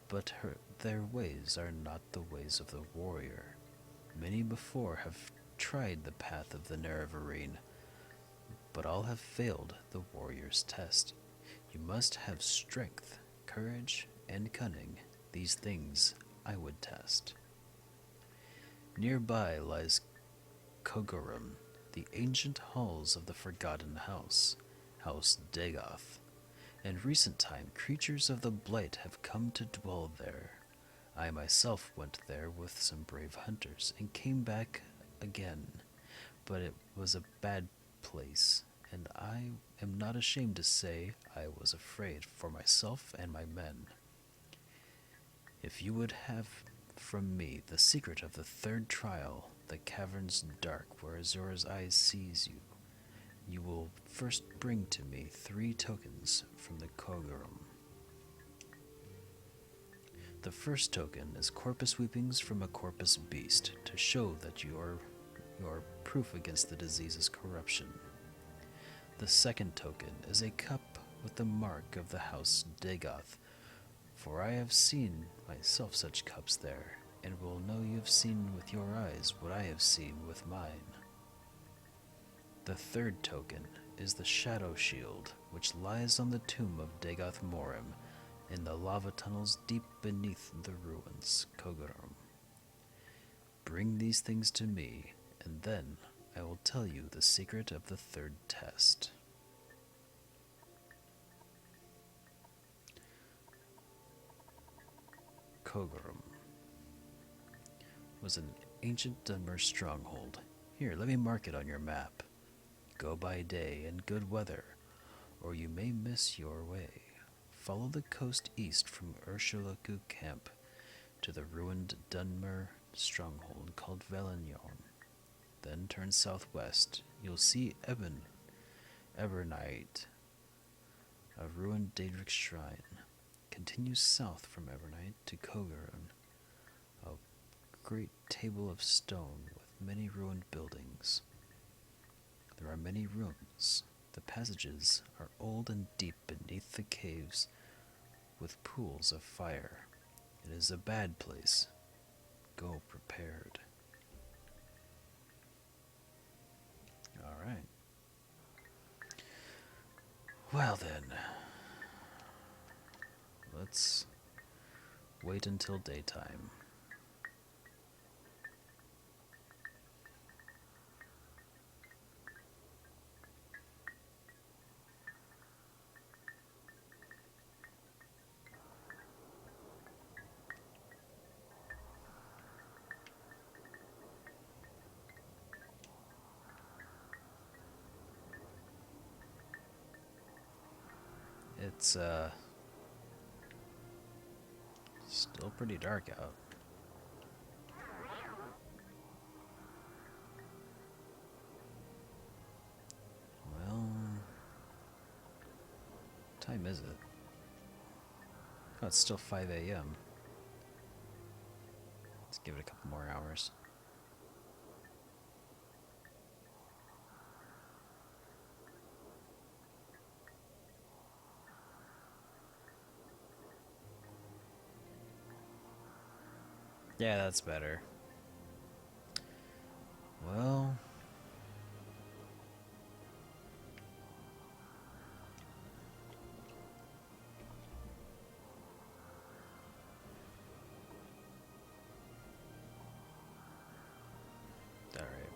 but their ways are not the ways of the warrior. Many before have tried the path of the Nerevarene, but all have failed the warrior's test. You must have strength, courage, and cunning. These things I would test. Nearby lies Kogorum, the ancient halls of the Forgotten House, House Dagoth. In recent time, creatures of the Blight have come to dwell there. I myself went there with some brave hunters and came back again, but it was a bad place, and I am not ashamed to say I was afraid for myself and my men. If you would have from me the secret of the third trial, the cavern's dark where Azura's eyes sees you, you will first bring to me 3 tokens from the Kogorum. The first token is corpus weepings from a corpus beast to show that you are proof against the disease's corruption. The second token is a cup with the mark of the house Dagoth, for I have seen myself such cups there, and will know you have seen with your eyes what I have seen with mine. The third token is the shadow shield, which lies on the tomb of Dagoth Morim, in the lava tunnels deep beneath the ruins, Kogorum. Bring these things to me, and then I will tell you the secret of the third test. Kogorum was an ancient Dunmer stronghold. Here, let me mark it on your map. Go by day in good weather, or you may miss your way. Follow the coast east from Urshulaku Camp to the ruined Dunmer stronghold called Velignon. Then turn southwest. You'll see Ebernite, a ruined Daedric shrine. Continue south from Ebernite to Kogarun, a great table of stone with many ruined buildings. There are many rooms. The passages are old and deep beneath the caves, with pools of fire. It is a bad place. Go prepared. Alright. Well then, let's wait until daytime. It's still pretty dark out. Well, what time is it? Oh, it's still 5 a.m. Let's give it a couple more hours. Yeah, that's better. Well, alright.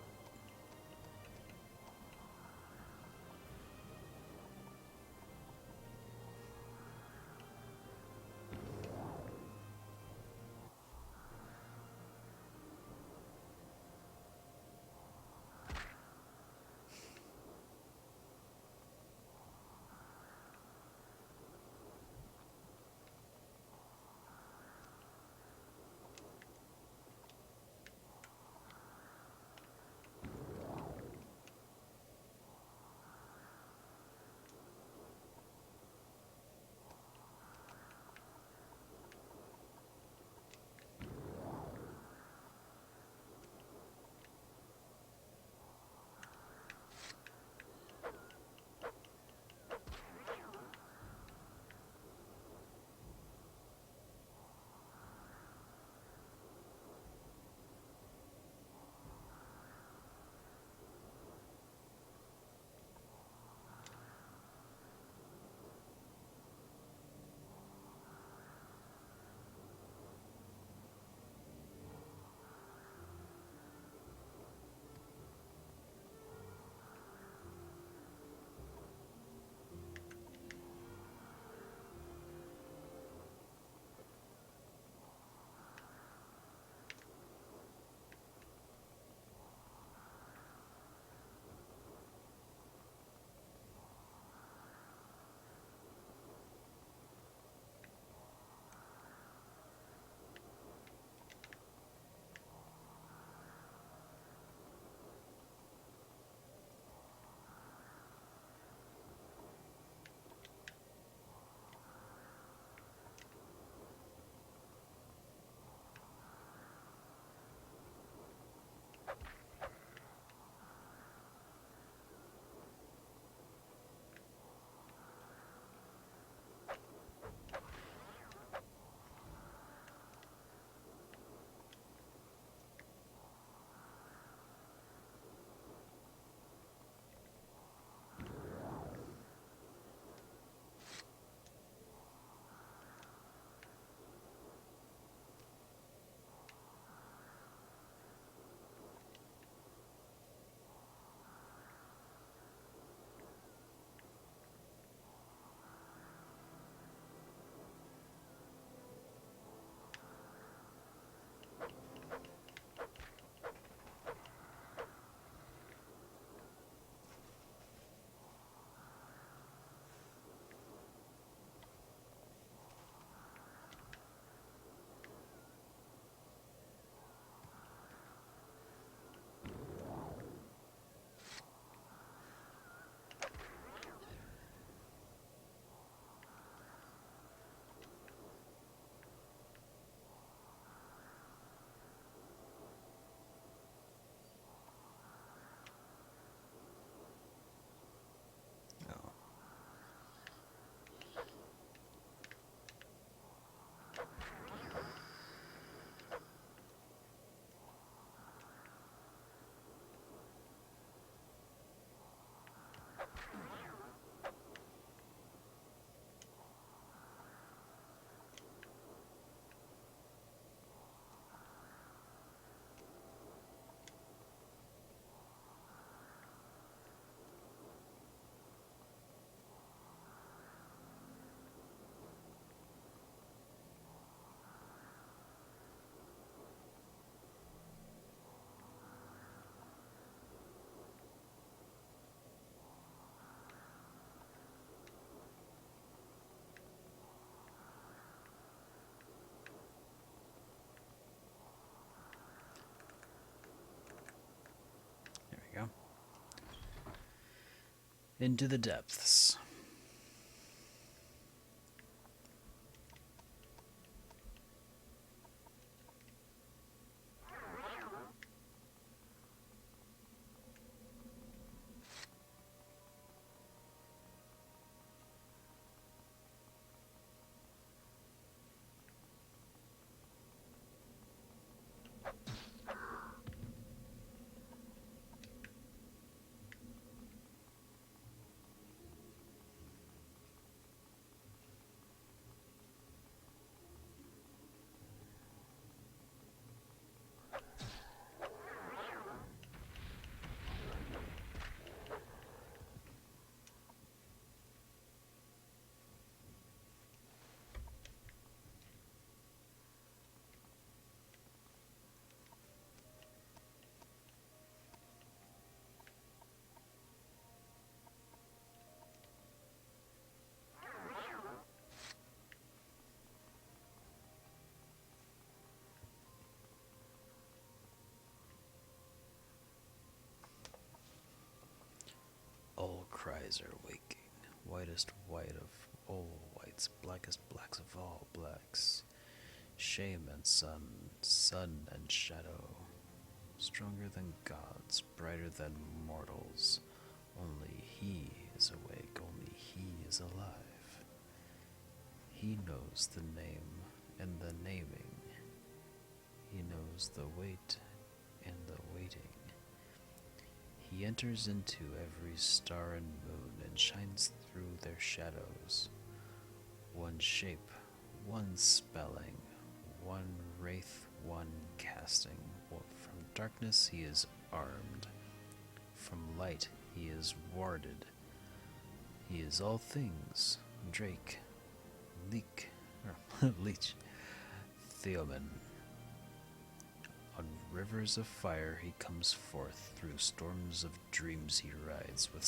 into the depths. All cries are waking, whitest white of all whites, blackest blacks of all blacks. Shame and sun and shadow, stronger than gods, brighter than mortals. Only he is awake, only he is alive. He knows the name and the naming. He knows the wait and the waiting. He enters into every star and moon and shines through their shadows. One shape, one spelling, one wraith, one casting. From darkness he is armed, from light he is warded. He is all things, Drake, Leech, Theoman. On rivers of fire he comes forth, through storms of dreams he rides, with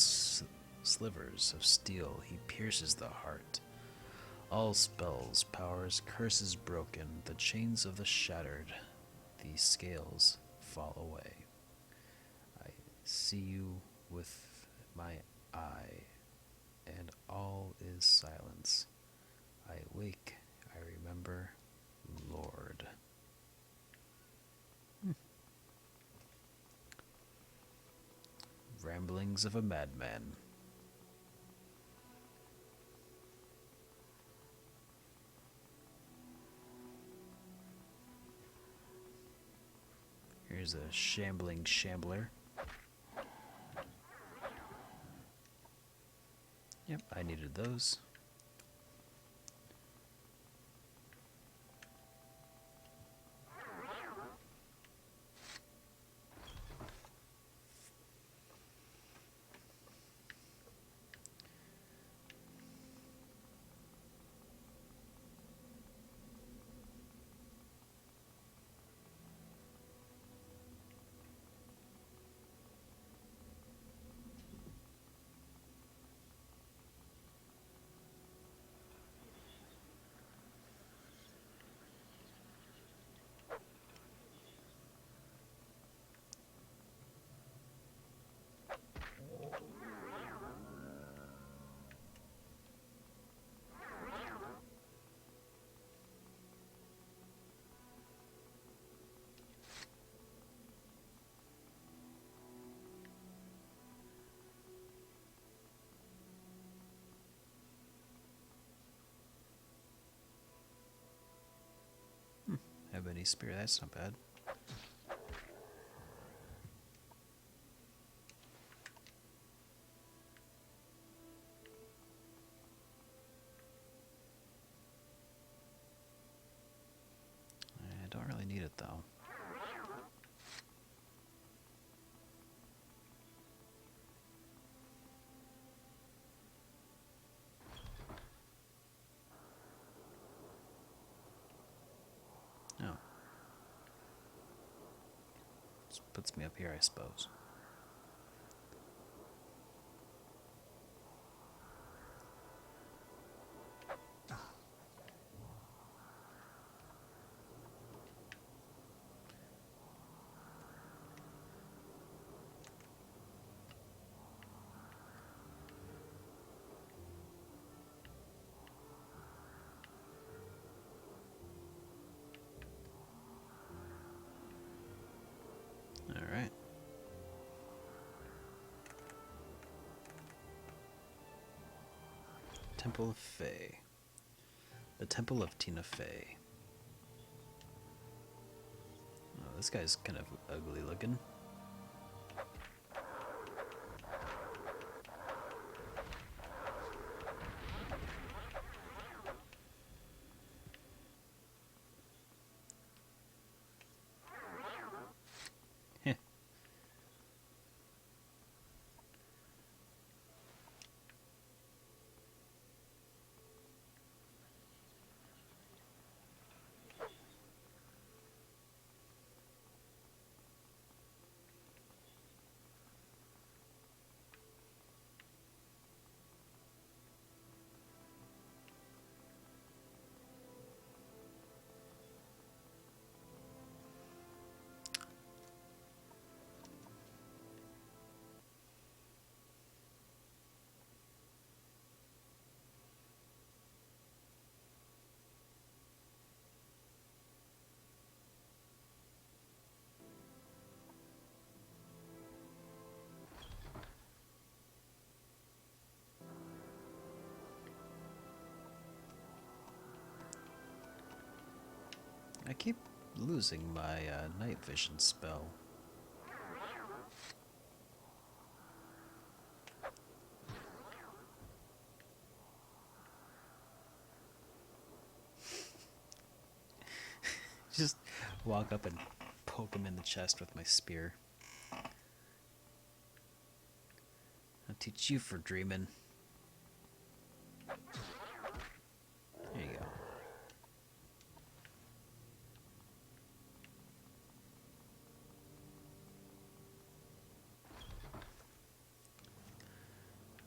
slivers of steel he pierces the heart. All spells, powers, curses broken, the chains of the shattered, the scales fall away. I see you with my eye, and all is silence. I wake, I remember, Lord. Ramblings of a Madman. Here's a shambling shambler. Yep, I needed those. Ebony spear, that's not bad. I don't really need it though. No. This puts me up here, I suppose. Temple of Fae. The Temple of Tina Fey. Oh, this guy's kind of ugly looking. Heh. I keep losing my night vision spell. Just walk up and poke him in the chest with my spear. I'll teach you for dreaming. There you go.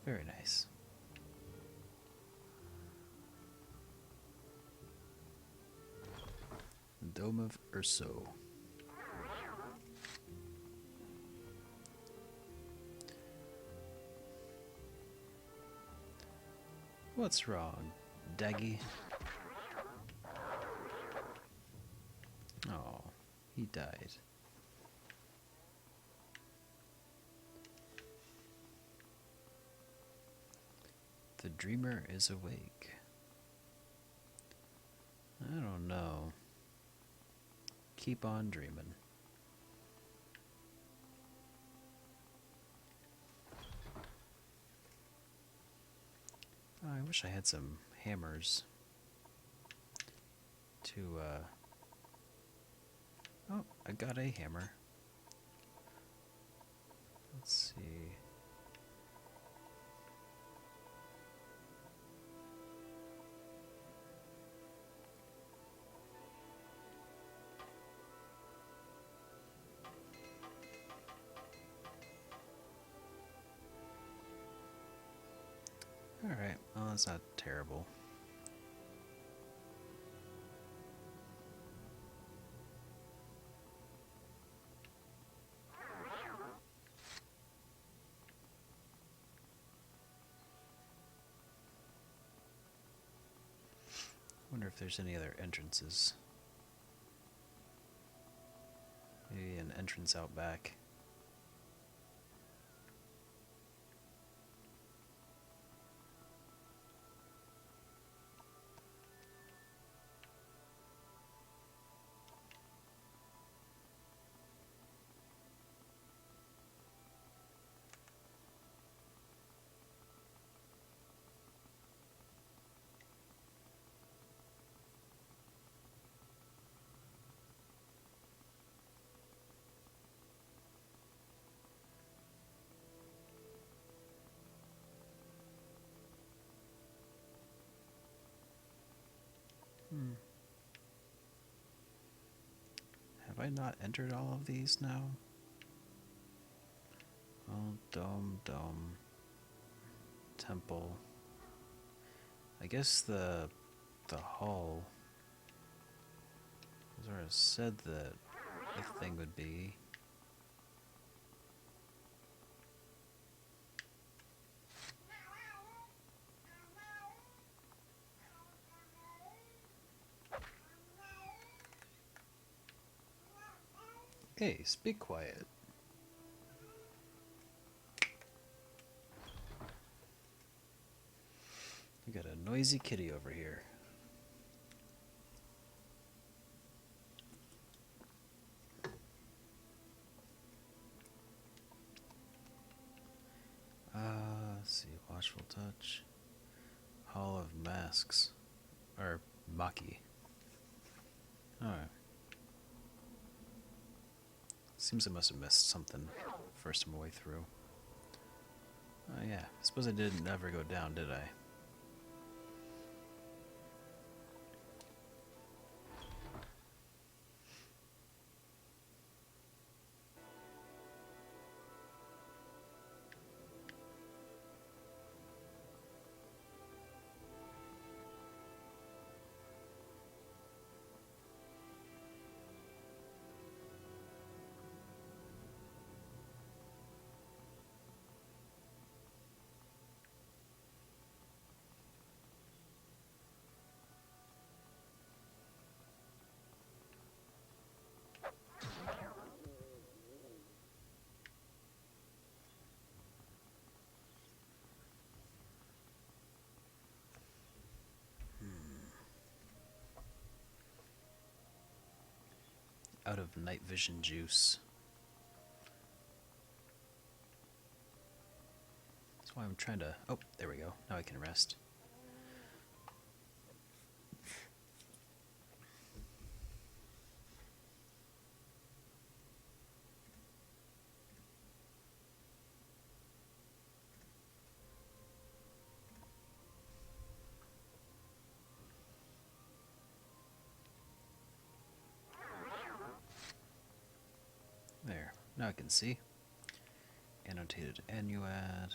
Very nice. Dome of Urso. What's wrong, Daggy? Oh, he died. The dreamer is awake. I don't know. Keep on dreaming. Oh, I wish I had some hammers to, Oh, I got a hammer. Let's see. Alright, well, that's not terrible. Wonder if there's any other entrances. Maybe an entrance out back. Have I not entered all of these now? Oh, dome, temple. I guess the hall was where it said that the thing would be. Hey, speak quiet. We got a noisy kitty over here. Let's see. Watchful touch. Hall of Masks. Or Maki. Alright. Seems I must have missed something first my way through. Oh yeah. I suppose I didn't ever go down, did I? Out of night vision juice. That's why I'm trying to... Oh, there we go. Now I can rest. There. Now I can see. Annotated annuad.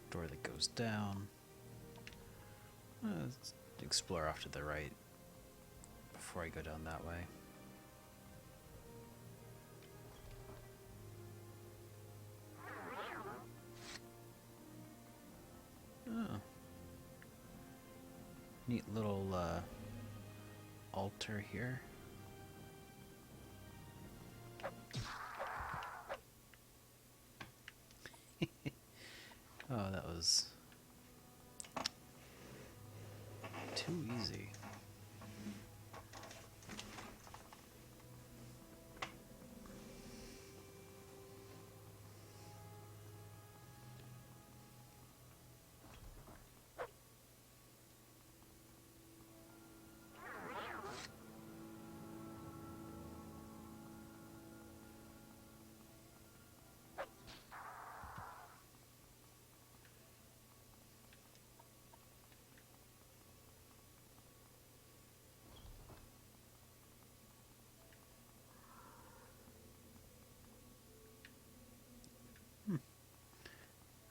Door that goes down. Let's explore off to the right before I go down that way. Oh. Neat little altar here. Oh, that was too easy.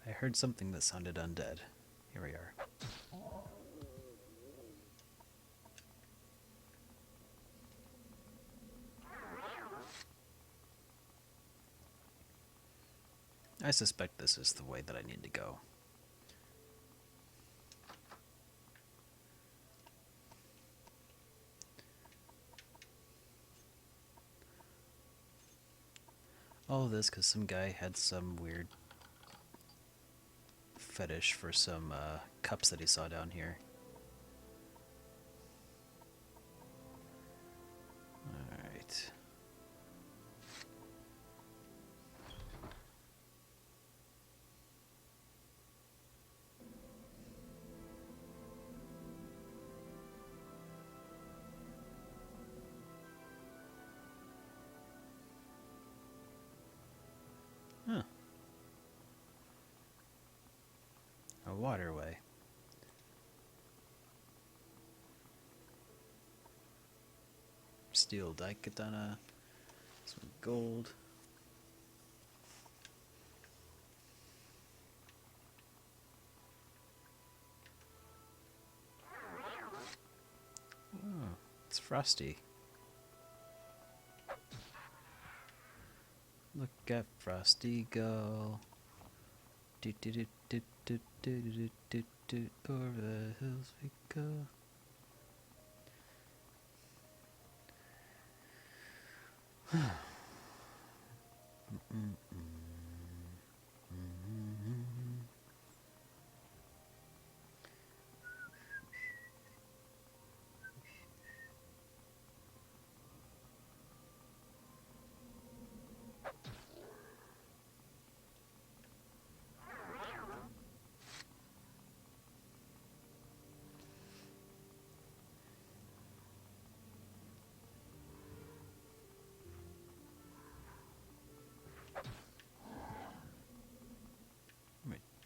I heard something that sounded undead. Here we are. I suspect this is the way that I need to go. All of this because some guy had some weird fetish for some cups that he saw down here. Alright. Huh. A waterway. Steel daikatana. Some gold. Oh, it's frosty. Look at Frosty go. Do do do do do do do do do. Over the hills we go. Wait,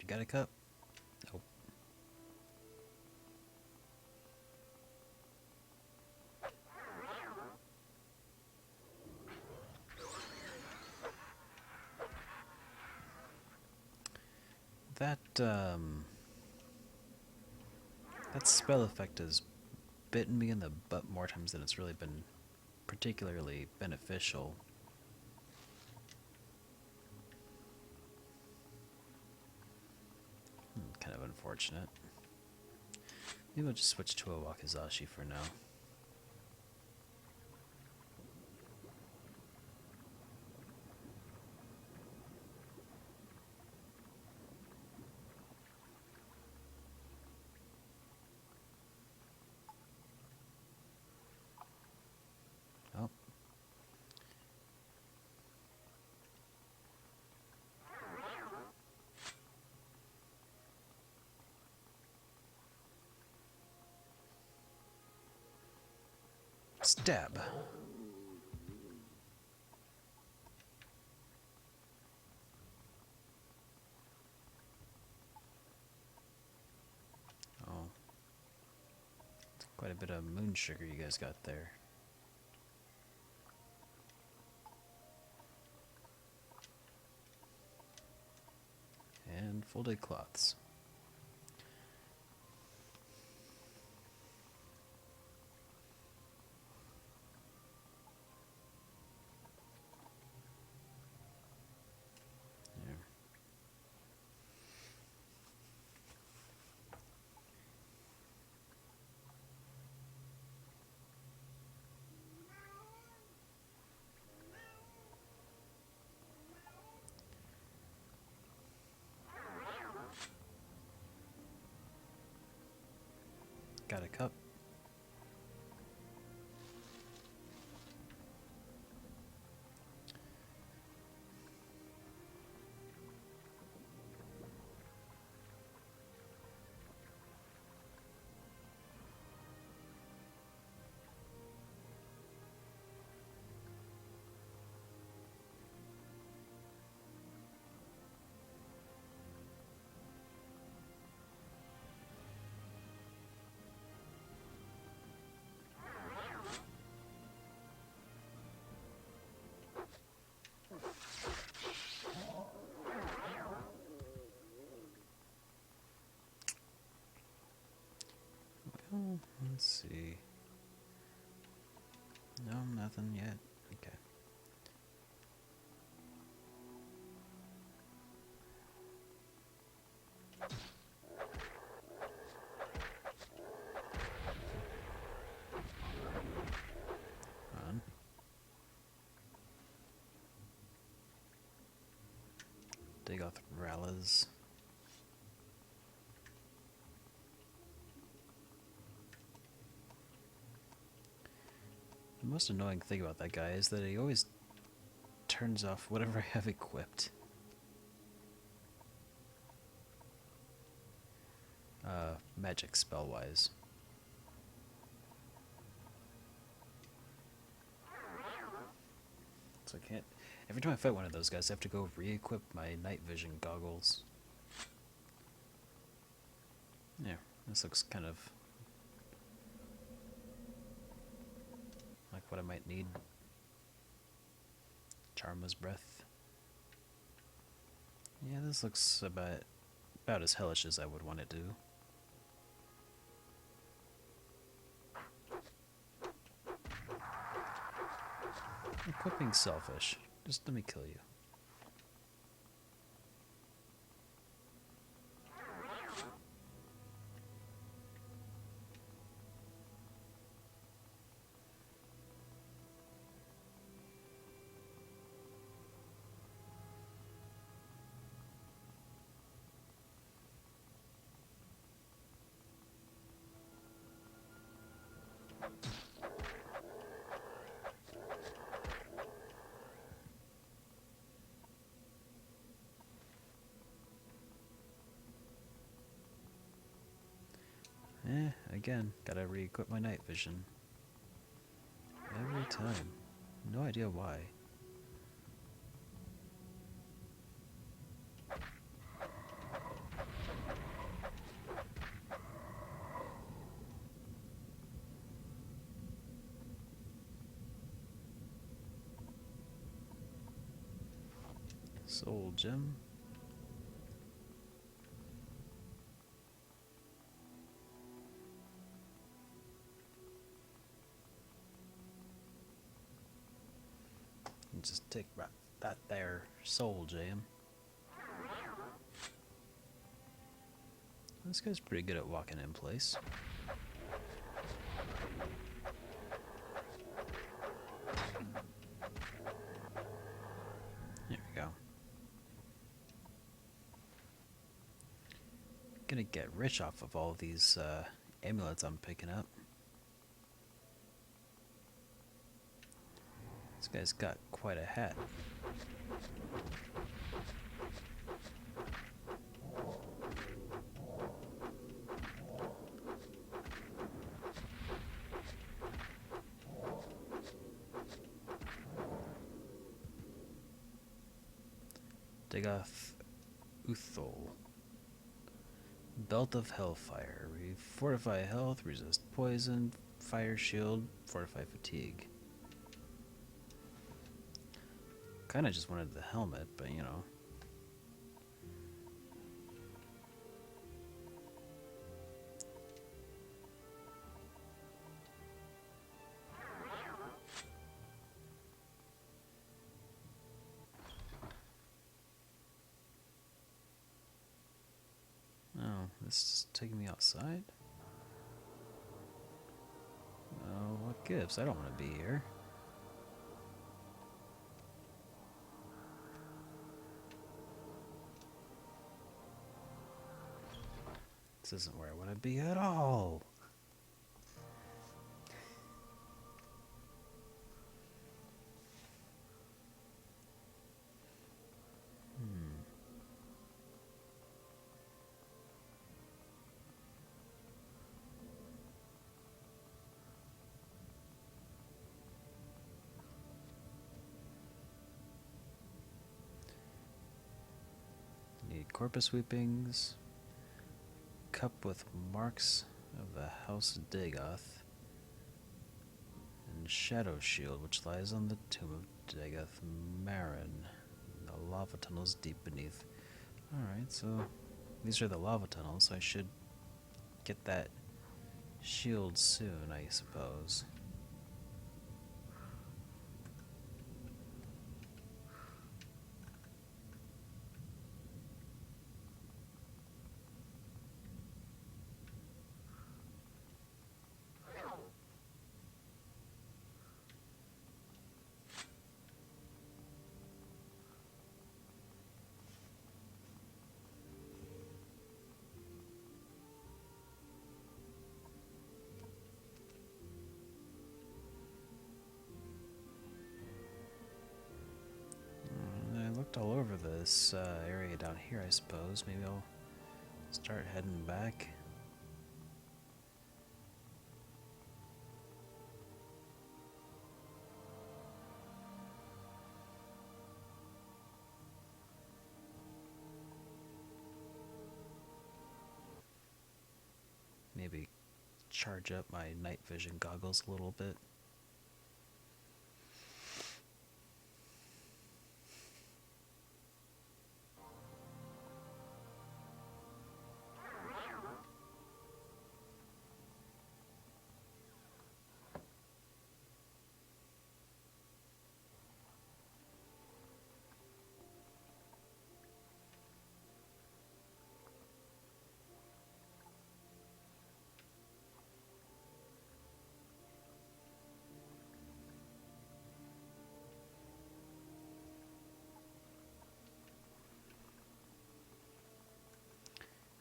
you got a cup? Nope. That spell effect has bitten me in the butt more times than it's really been particularly beneficial. Kind of unfortunate. Maybe we'll just switch to a Wakizashi for now. Oh. Stab. Oh. Quite a bit of moon sugar you guys got there. And folded cloths. There. Got a cup. Well, let's see. No, nothing yet. Okay. On. Dig off Rallas. The most annoying thing about that guy is that he always turns off whatever I have equipped. Magic spell-wise. So I can't... Every time I fight one of those guys, I have to go re-equip my night vision goggles. Yeah, this looks kind of... like what I might need. Charma's breath. Yeah, this looks about as hellish as I would want to do. Equipping selfish. Just let me kill you. Again, gotta re-equip my night vision. Every time. No idea why. Soul gem. Just take that there soul gem. This guy's pretty good at walking in place. There we go. Gonna get rich off of all these amulets I'm picking up. This guy's got quite a hat. Dagoth Uthol. Belt of Hellfire. Fortify health, resist poison, fire shield, fortify fatigue. Kinda just wanted the helmet, but you know. Oh, this is taking me outside? Oh, what gives? I don't want to be here. This isn't where I want to be at all. Need corpus sweepings. Cup with marks of the House of Dagoth. And Shadow Shield, which lies on the tomb of Dagoth Marin. The lava tunnels deep beneath. Alright, so these are the lava tunnels, so I should get that shield soon, I suppose. I looked all over this area down here, I suppose. Maybe I'll start heading back. Maybe charge up my night vision goggles a little bit.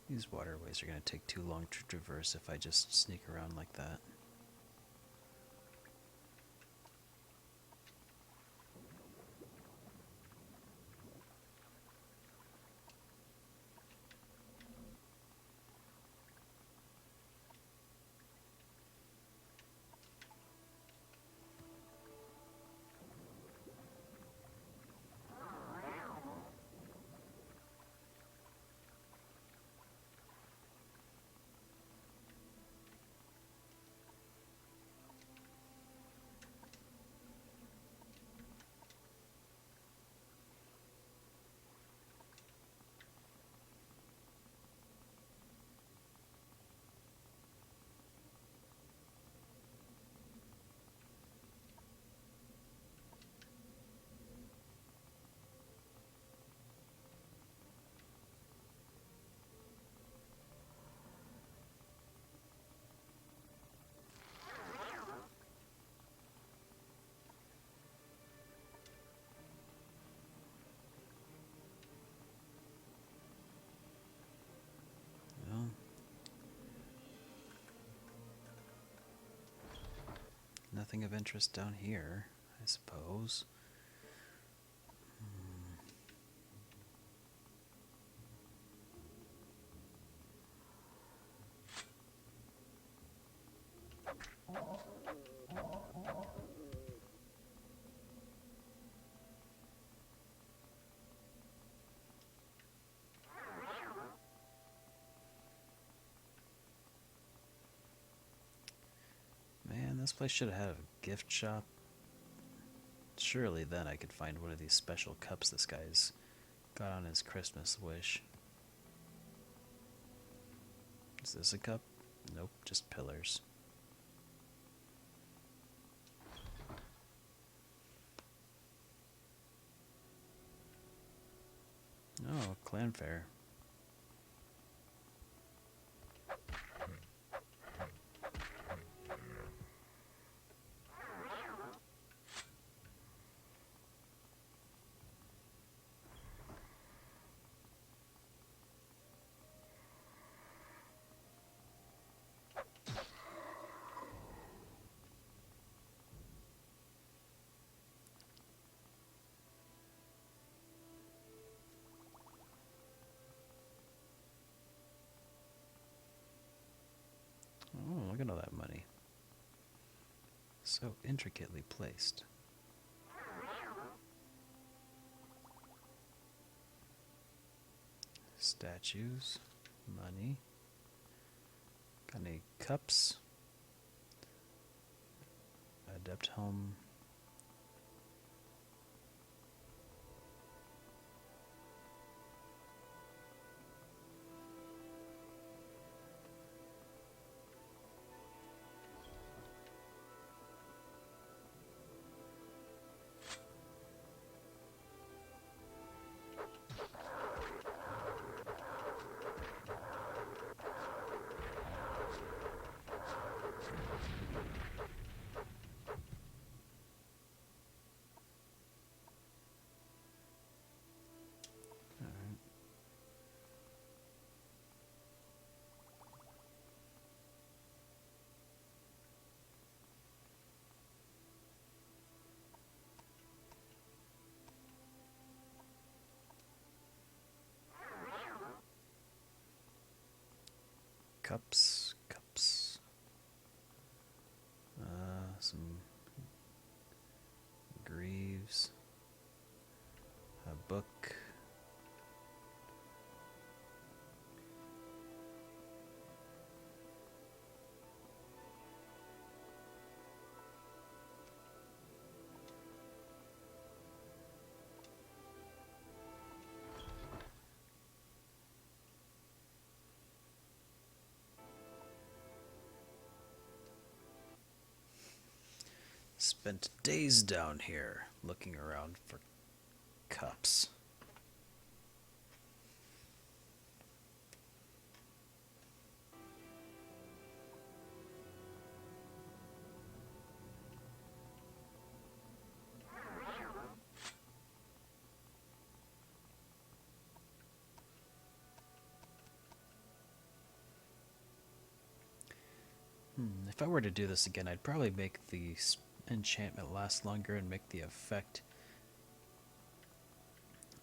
These waterways are going to take too long to traverse if I just sneak around like that. nothing of interest down here, I suppose. Man, this place should have had a gift shop. Surely then I could find one of these special cups this guy's got on his Christmas wish. Is this a cup? Nope, just pillars. Oh, clan fair. Oh, look at all that money. So intricately placed. Statues, money. Got any cups? Adept helm. Cups, cups. Some greaves. A book. Spent days down here looking around for cups. If I were to do this again, I'd probably make the enchantment last longer and make the effect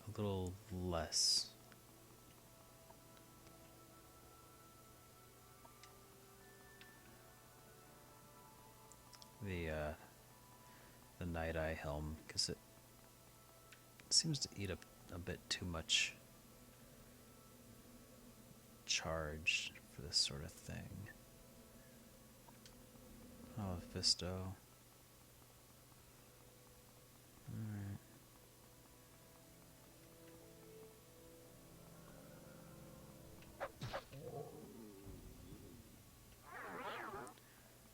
a little less. The Night Eye helm, because it seems to eat up a bit too much charge for this sort of thing. Oh, Visto. Alright.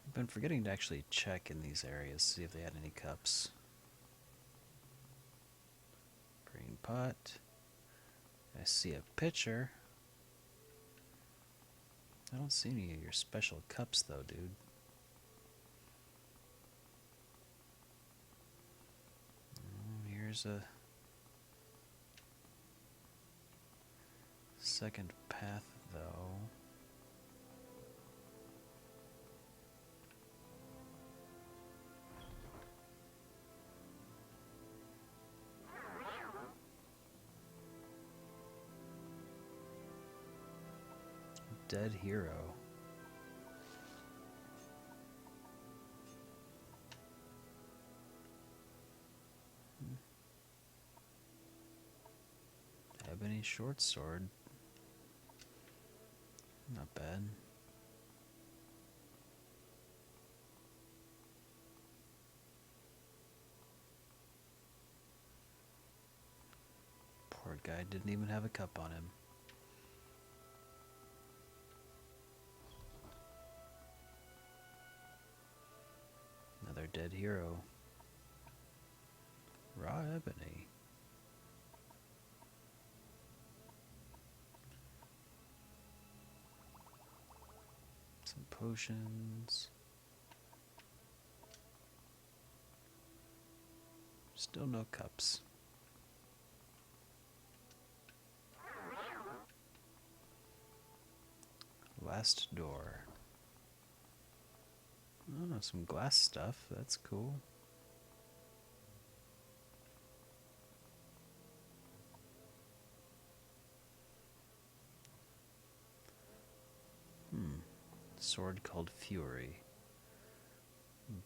I've been forgetting to actually check in these areas, see if they had any cups. Green pot. I see a pitcher. I don't see any of your special cups though, dude. Here's a second path though. Dead hero. Ebony short sword. Not bad. Poor guy didn't even have a cup on him. Another dead hero. Raw ebony. Some potions. Still no cups. Last door. Oh, some glass stuff. That's cool. Sword called Fury.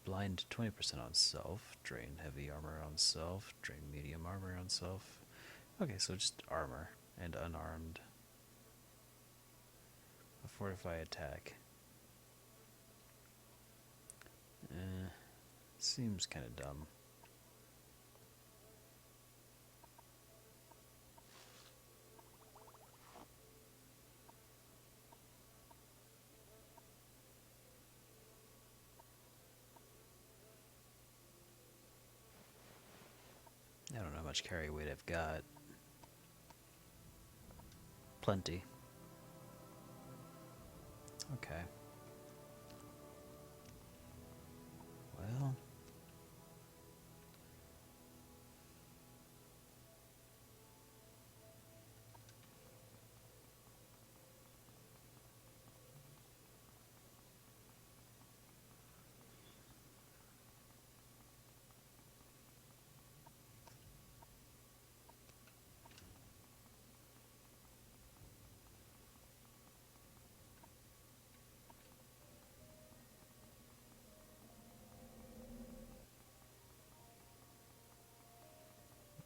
Blind 20% on self. Drain heavy armor on self. Drain medium armor on self. Okay, so just armor and unarmed. A fortify attack. Seems kind of dumb. I don't know how much carry weight I've got. Plenty. Okay. Well.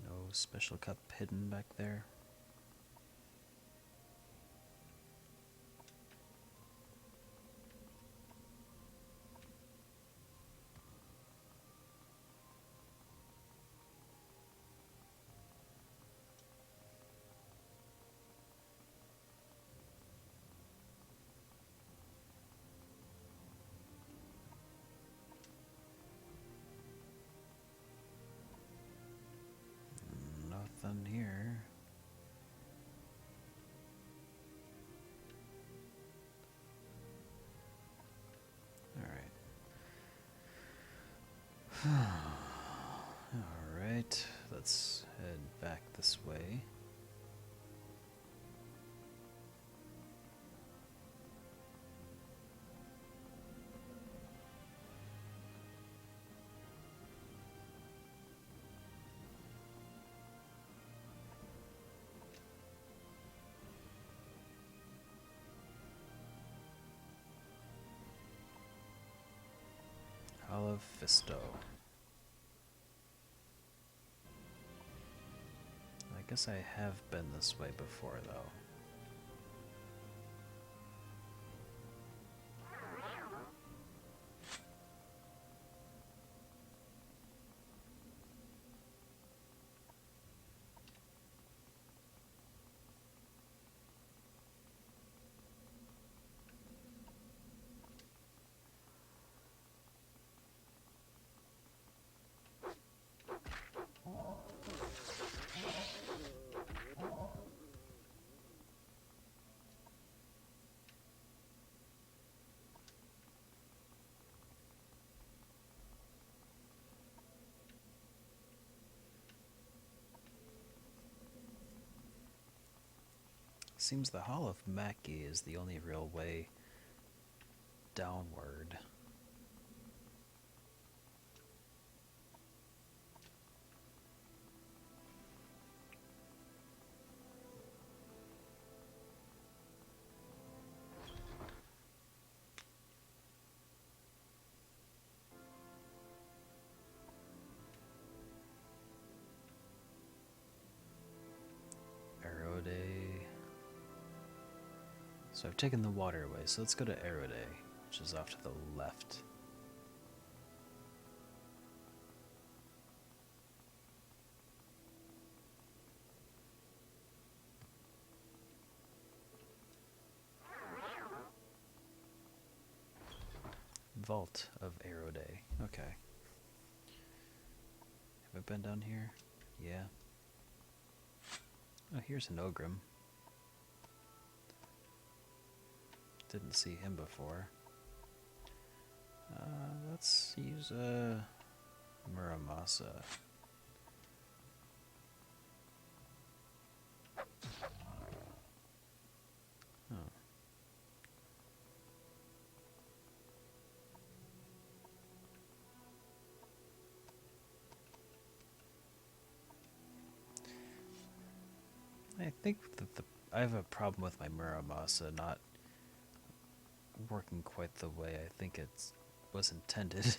No special cup hidden back there. Nothing here. Alright. Alright, let's head back this way. Hall of Fisto. I guess I have been this way before, though. Seems the Hall of Mackie is the only real way downward. So I've taken the waterway, so let's go to Erode, which is off to the left. Vault of Erode. Okay. Have I been down here? Yeah. Oh, here's an Ogrim. Didn't see him before. Let's use a Muramasa. Oh. I think that I have a problem with my Muramasa not working quite the way I think it was intended.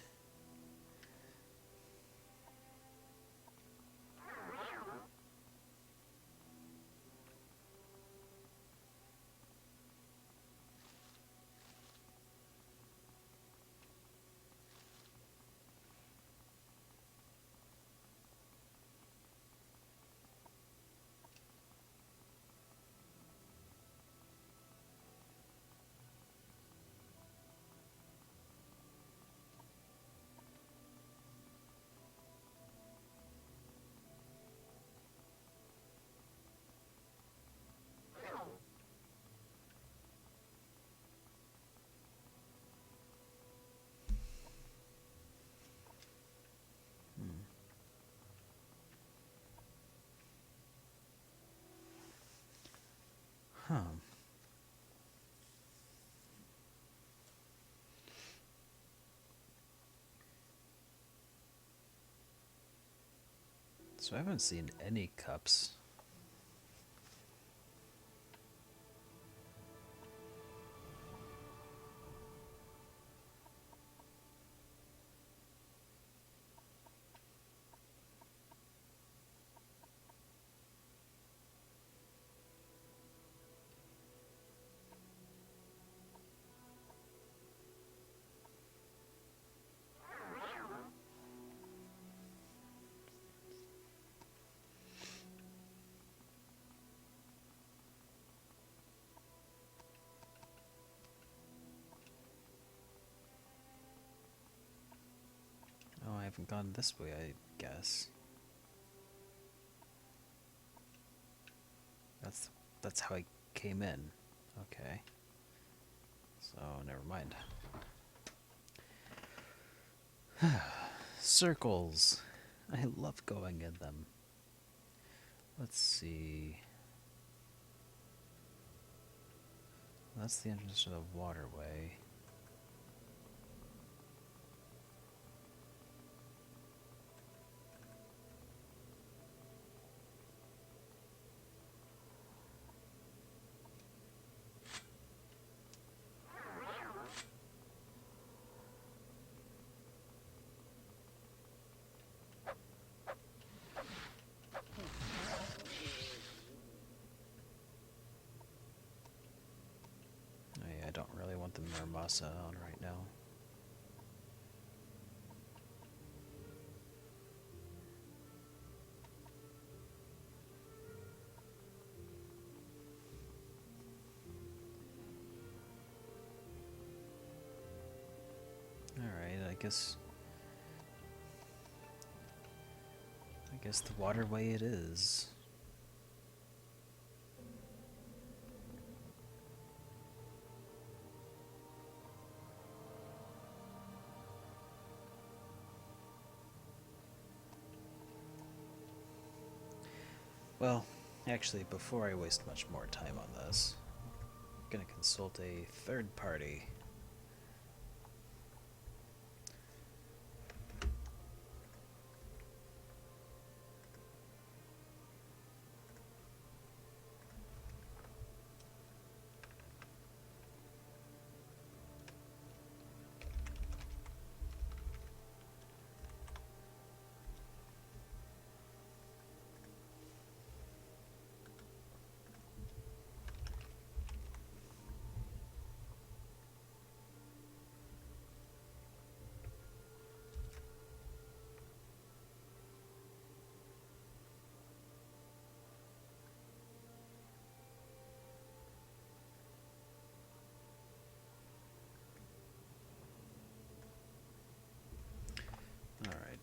Hmm. Huh. So I haven't seen any cups. Oh, I haven't gone this way, I guess. That's how I came in. Okay. So, never mind. Circles. I love going in them. Let's see. That's the entrance to the waterway. Oh yeah, I don't really want the Muramasa on right now. Alright, I guess the waterway it is. Well, actually, before I waste much more time on this, I'm gonna consult a third party.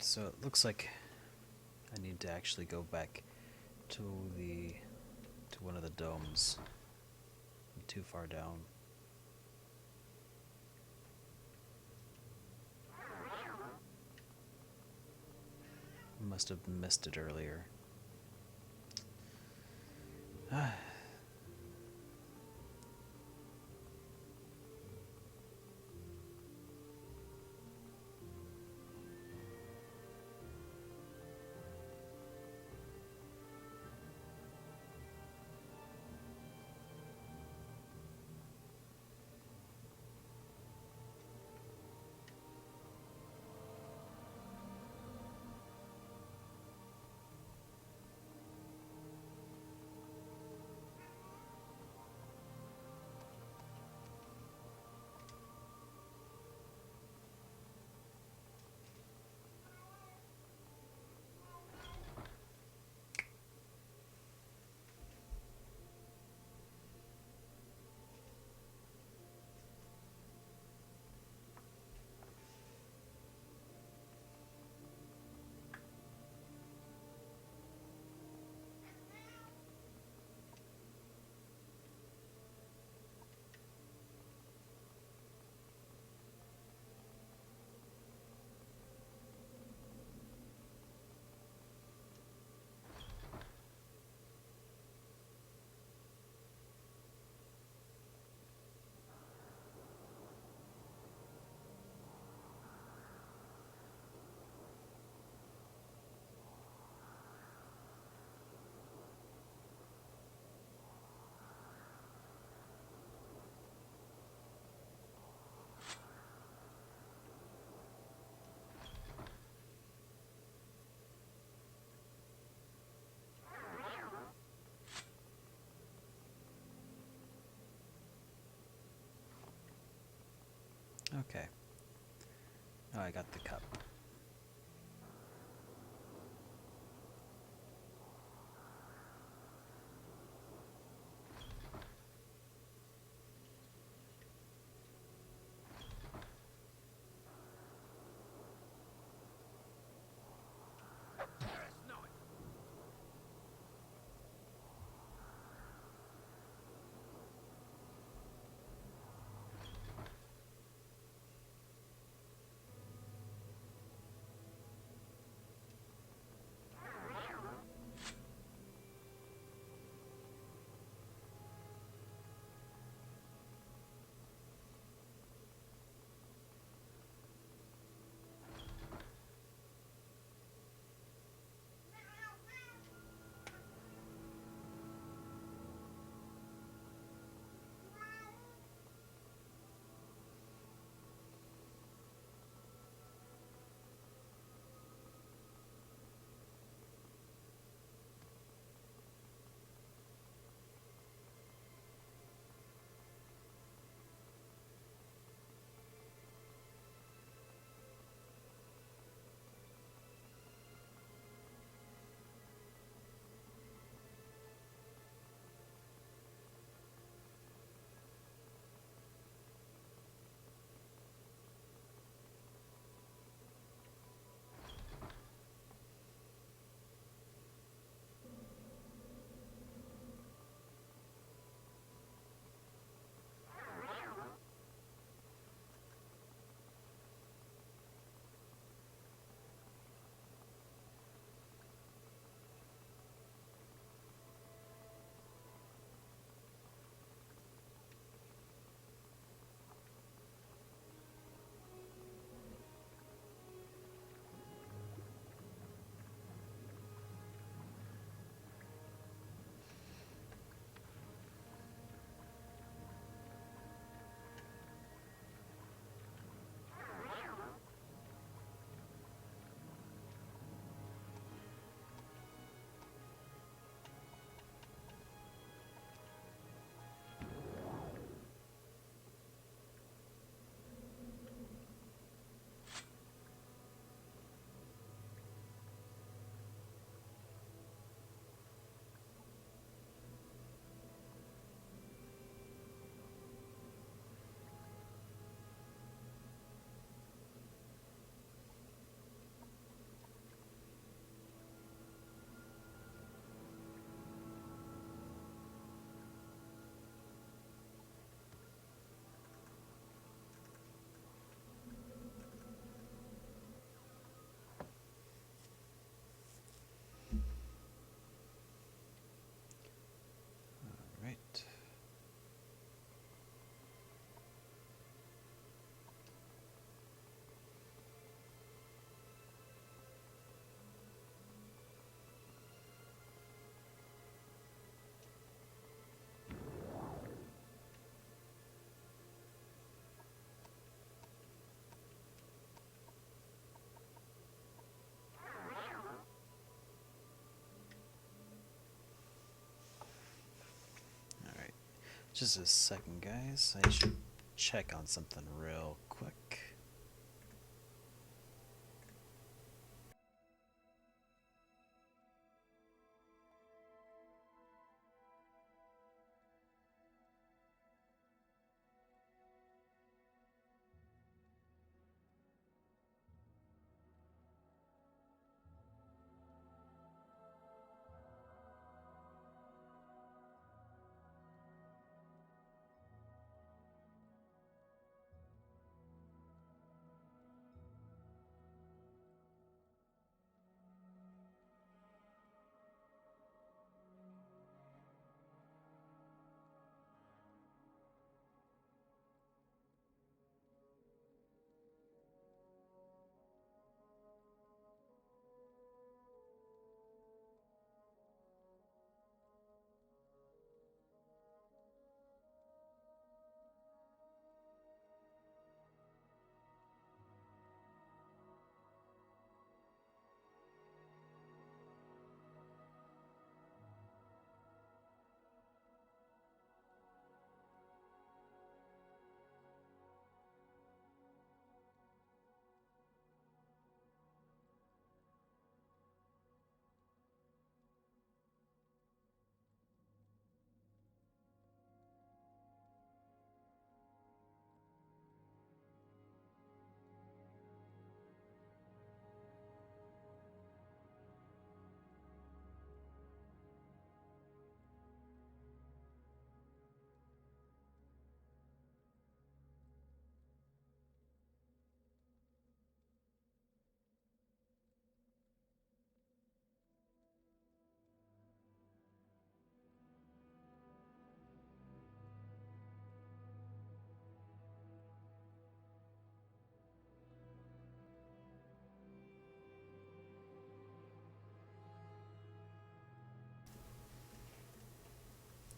So it looks like I need to actually go back to the to one of the domes. I'm too far down. Must have missed it earlier. Okay. Oh, I got the cup. Just a second, guys. I should check on something real quick.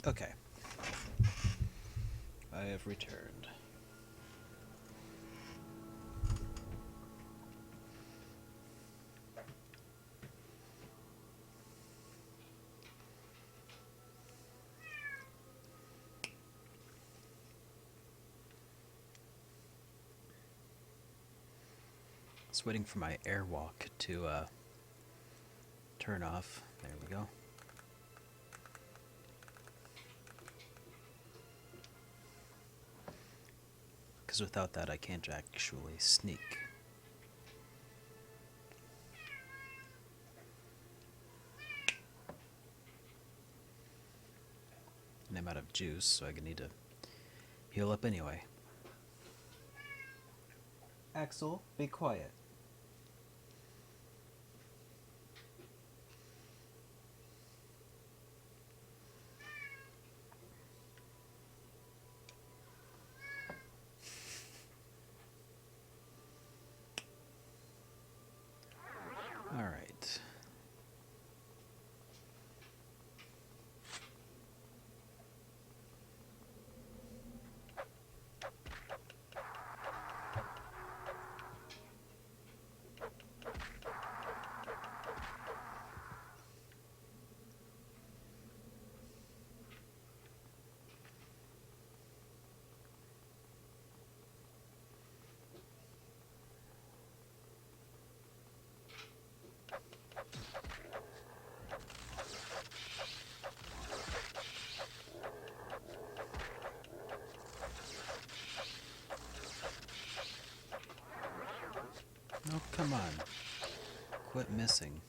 Okay. I have returned. Just waiting for my airwalk to turn off. There we go. Because without that, I can't actually sneak. And I'm out of juice, so I need to heal up anyway. Axel, be quiet. All right. Oh, come on. Quit missing.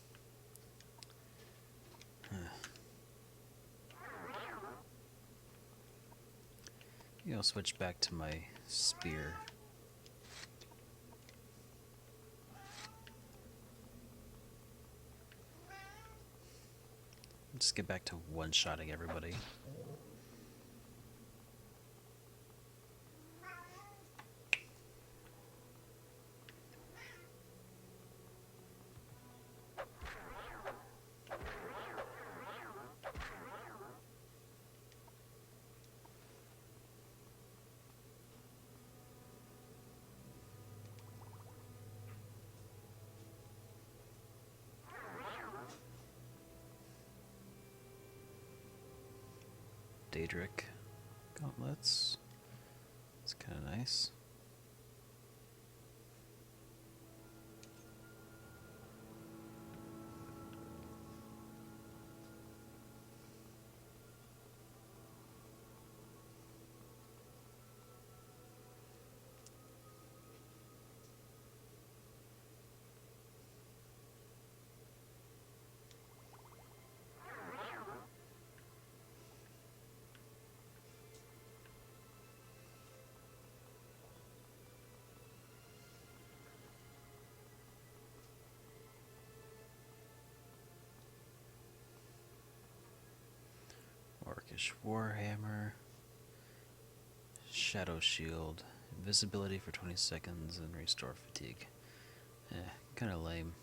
I'll switch back to my spear. Just get back to one-shotting everybody. Daedric. Gauntlets. It's kind of nice. Orcish Warhammer. Shadow Shield. Invisibility for 20 seconds and restore fatigue. Kinda lame.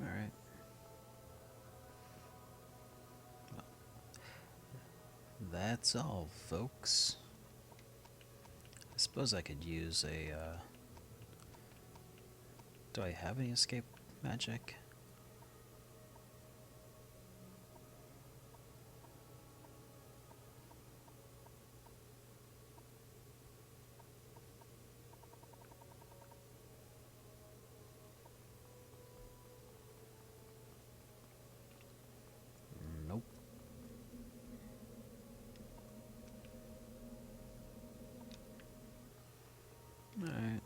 Alright. Well, that's all, folks. I suppose I could use a, do I have any escape magic? Nope. Alright.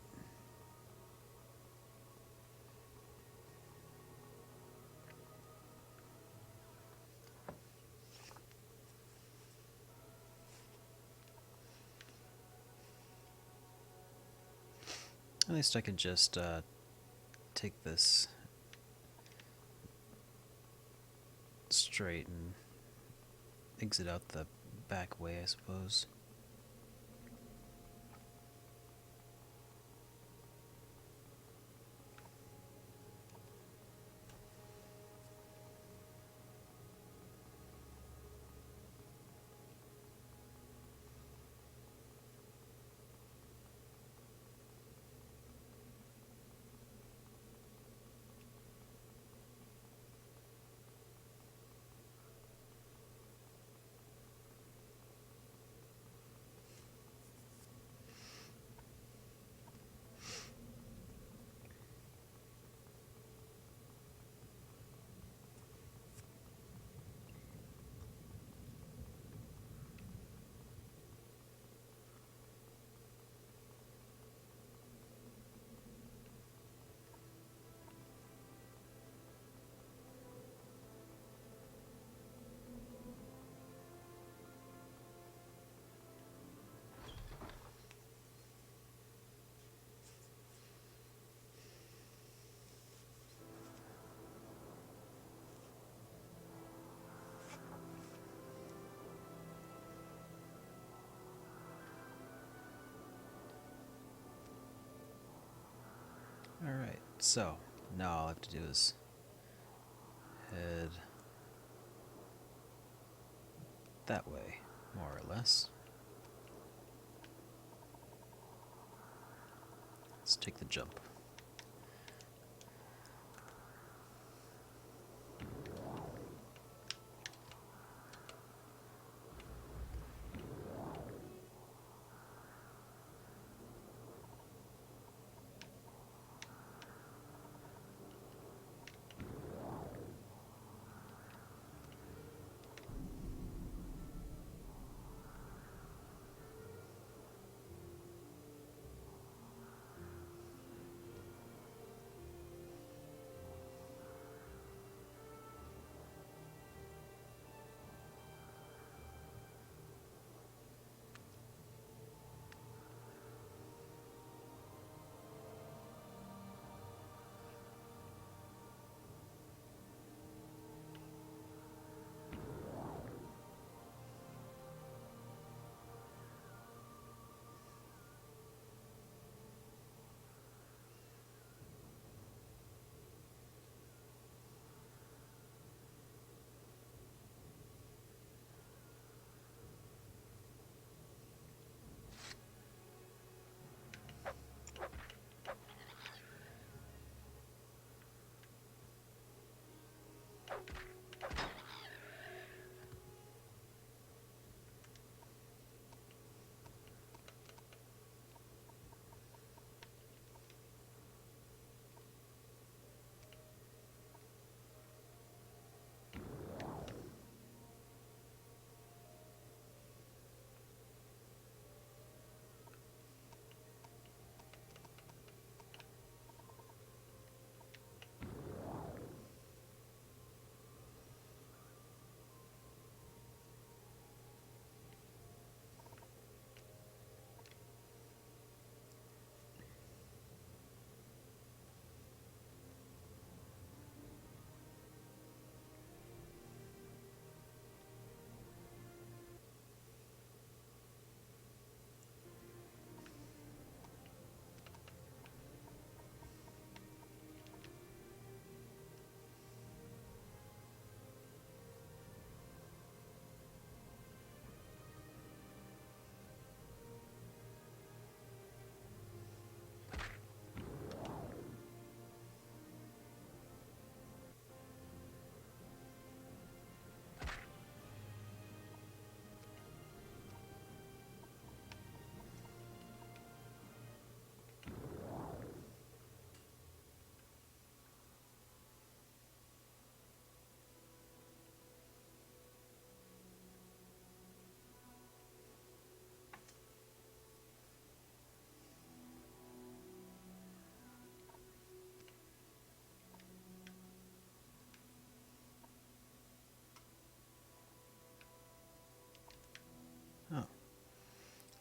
At least I could just take this straight and exit out the back way, I suppose. Alright, so now all I have to do is head that way, more or less. Let's take the jump.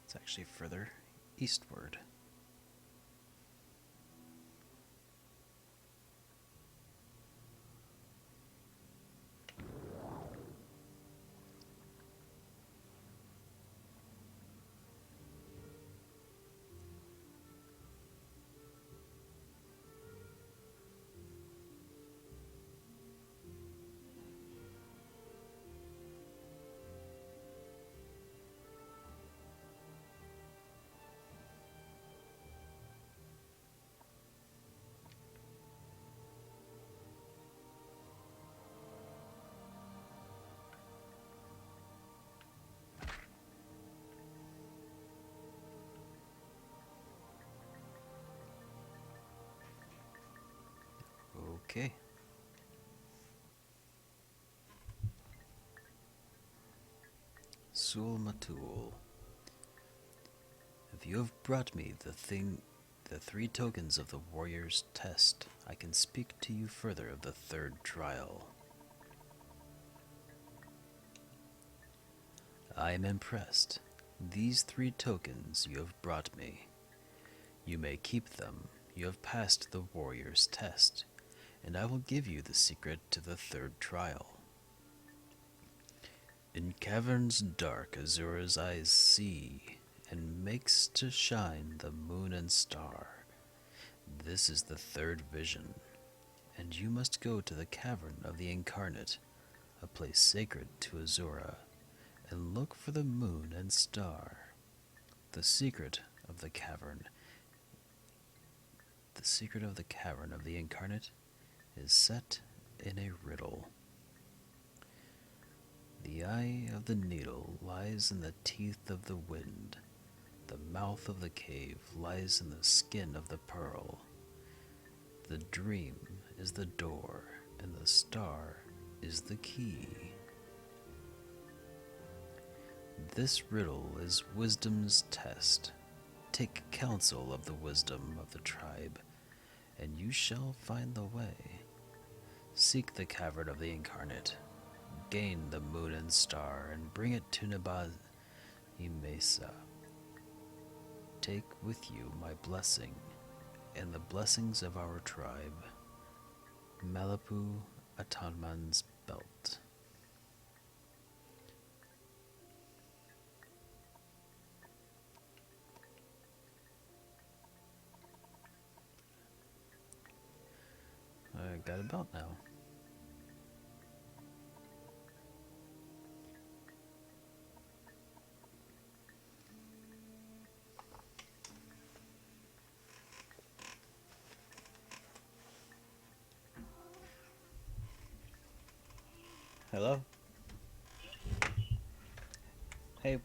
It's actually further eastward. Okay. Sul Matul. If you have brought me the three tokens of the warrior's test, I can speak to you further of the third trial. I am impressed. These three tokens you have brought me. You may keep them. You have passed the warrior's test, and I will give you the secret to the third trial. In caverns dark Azura's eyes see, and makes to shine the moon and star. This is the third vision, and you must go to the cavern of the incarnate, a place sacred to Azura, and look for the moon and star. The secret of the cavern The secret of the cavern of the incarnate is set in a riddle. The eye of the needle lies in the teeth of the wind. The mouth of the cave lies in the skin of the pearl. The dream is the door, and the star is the key. This riddle is wisdom's test. Take counsel of the wisdom of the tribe, and you shall find the way. Seek the cavern of the incarnate, gain the moon and star, and bring it to Nabaz Mesa. Take with you my blessing and the blessings of our tribe. Malapu Atanman's belt. I got a belt now. Hello? Hey.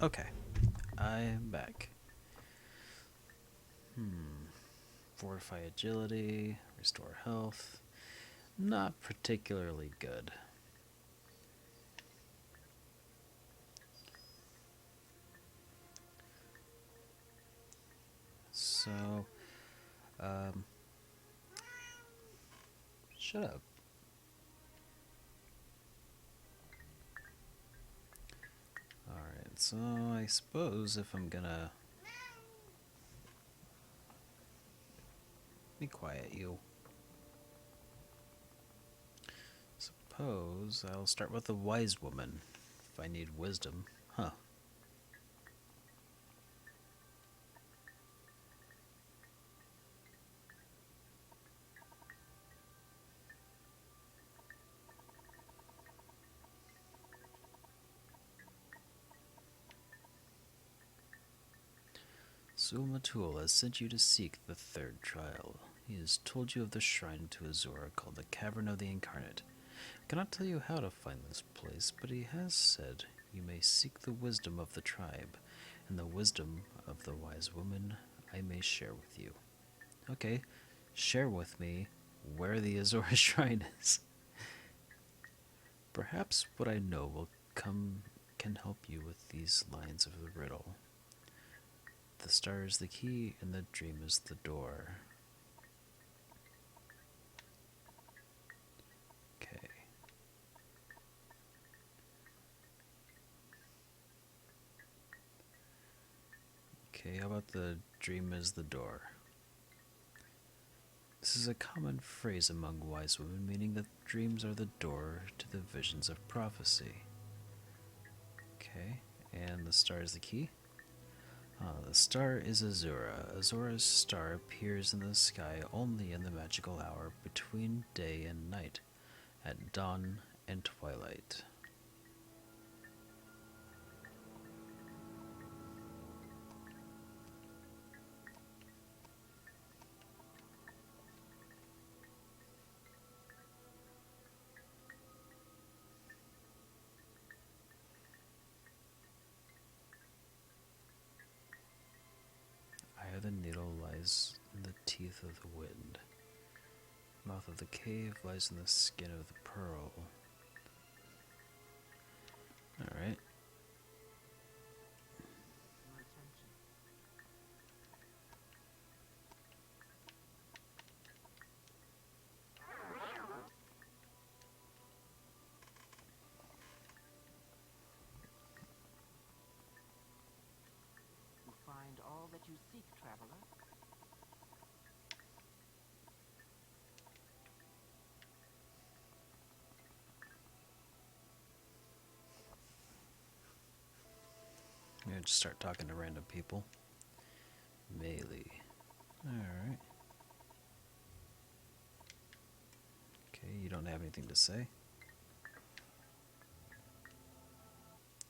Okay. I am back. Fortify agility, restore health. Not particularly good. So, um, shut up. Alright, so I suppose if I'm gonna... Be quiet, you. Suppose I'll start with the wise woman, if I need wisdom. Huh. Sulmatul has sent you to seek the third trial. He has told you of the shrine to Azora called the Cavern of the Incarnate. I cannot tell you how to find this place, but he has said you may seek the wisdom of the tribe, and the wisdom of the wise woman I may share with you. Okay, share with me where the Azora shrine is. Perhaps what I know will can help you with these lines of the riddle. The star is the key, and the dream is the door. Okay. Okay, how about the dream is the door? This is a common phrase among wise women, meaning that dreams are the door to the visions of prophecy. Okay, and the star is the key? The star is Azura. Azura's star appears in the sky only in the magical hour between day and night, at dawn and twilight. Eye of the needle lies in the teeth of the wind. Mouth of the cave lies in the skin of the pearl. Alright. Your attention. You find all that you seek, traveler. I'm gonna just start talking to random people. Melee. Alright. Okay, you don't have anything to say.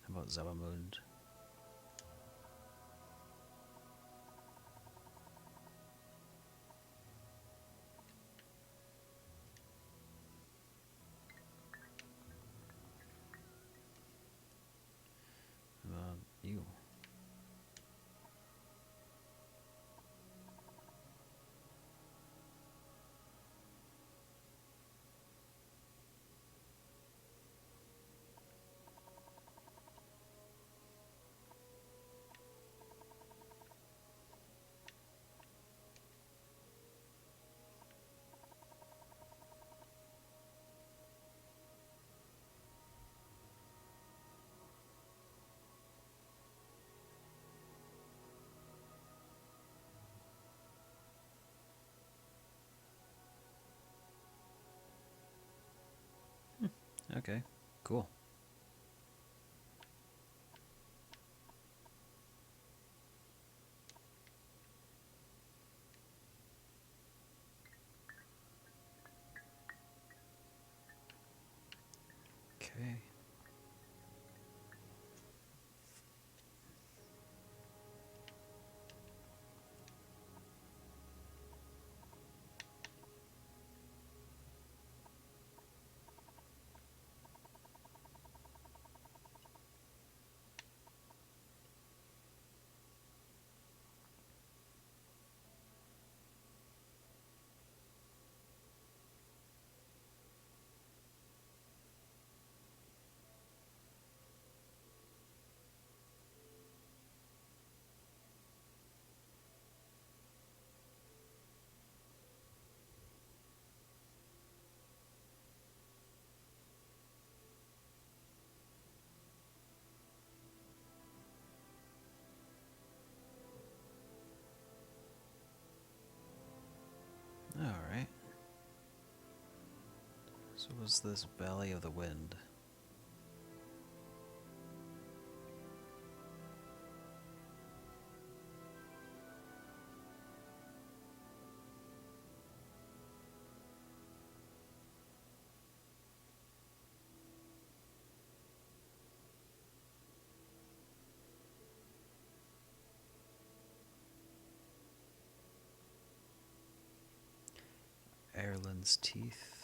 How about Zabamund? How about you? Okay, cool. Okay. So was this Valley of the Wind? Erlen's Teeth.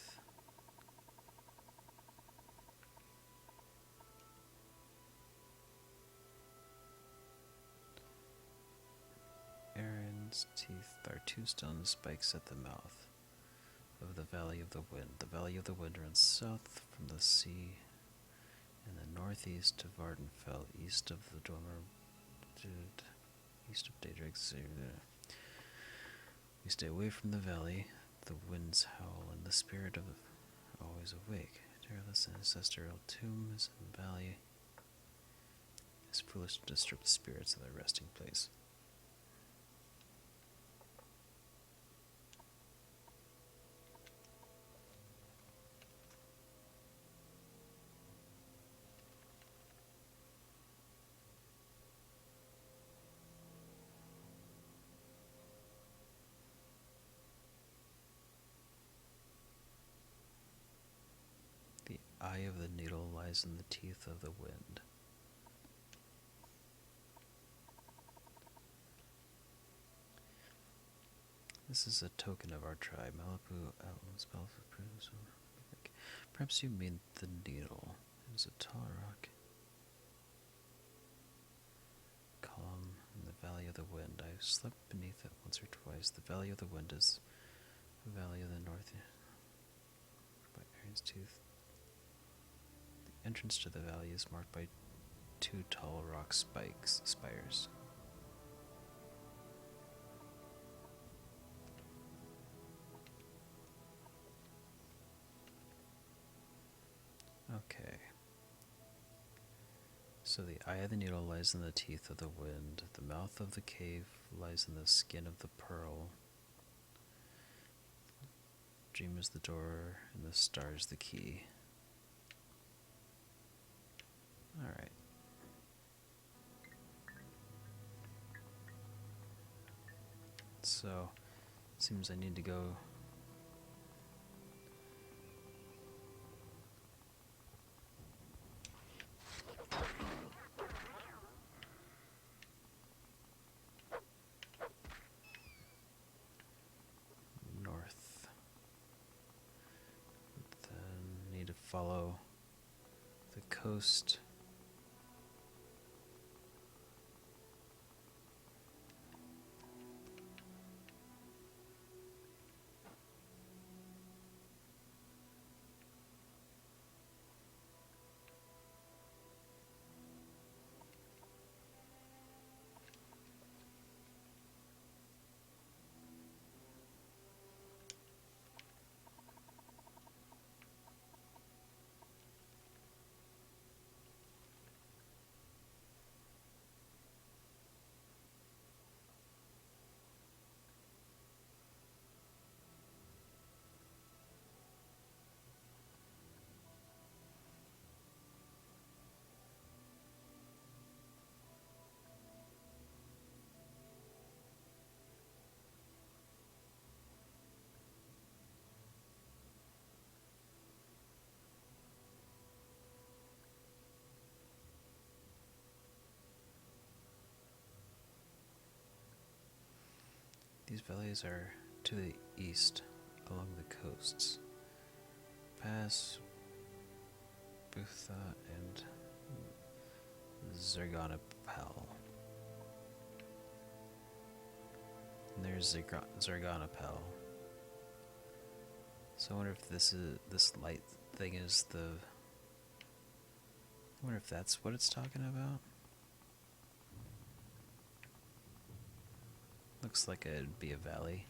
Aaron's Teeth are two stone spikes at the mouth of the Valley of the Wind. The Valley of the Wind runs south from the sea in the northeast of Vardenfell, east of the Dormer, east of Daedric. We stay away from the valley. The winds howl, and the spirit of always awake. Terrorless ancestral tomb is in the valley. It's foolish to disturb the spirits of their resting place. The eye of the needle lies in the teeth of the wind. This is a token of our tribe. Malibu Outlands, perhaps you mean the needle. It is a tall rock column in the Valley of the Wind. I've slept beneath it once or twice. The Valley of the Wind is the Valley of the North by Aaron's Tooth. The entrance to the valley is marked by two tall rock spires. Okay. So the eye of the needle lies in the teeth of the wind. The mouth of the cave lies in the skin of the pearl. Dream is the door, and the star is the key. Alright. So, seems I need to go north. Then need to follow the coast. These valleys are to the east along the coasts. Pass Butha and Zerganapal. And there's Zerganapal. So I wonder if this light thing is the. I wonder if that's what it's talking about. Looks like it'd be a valley.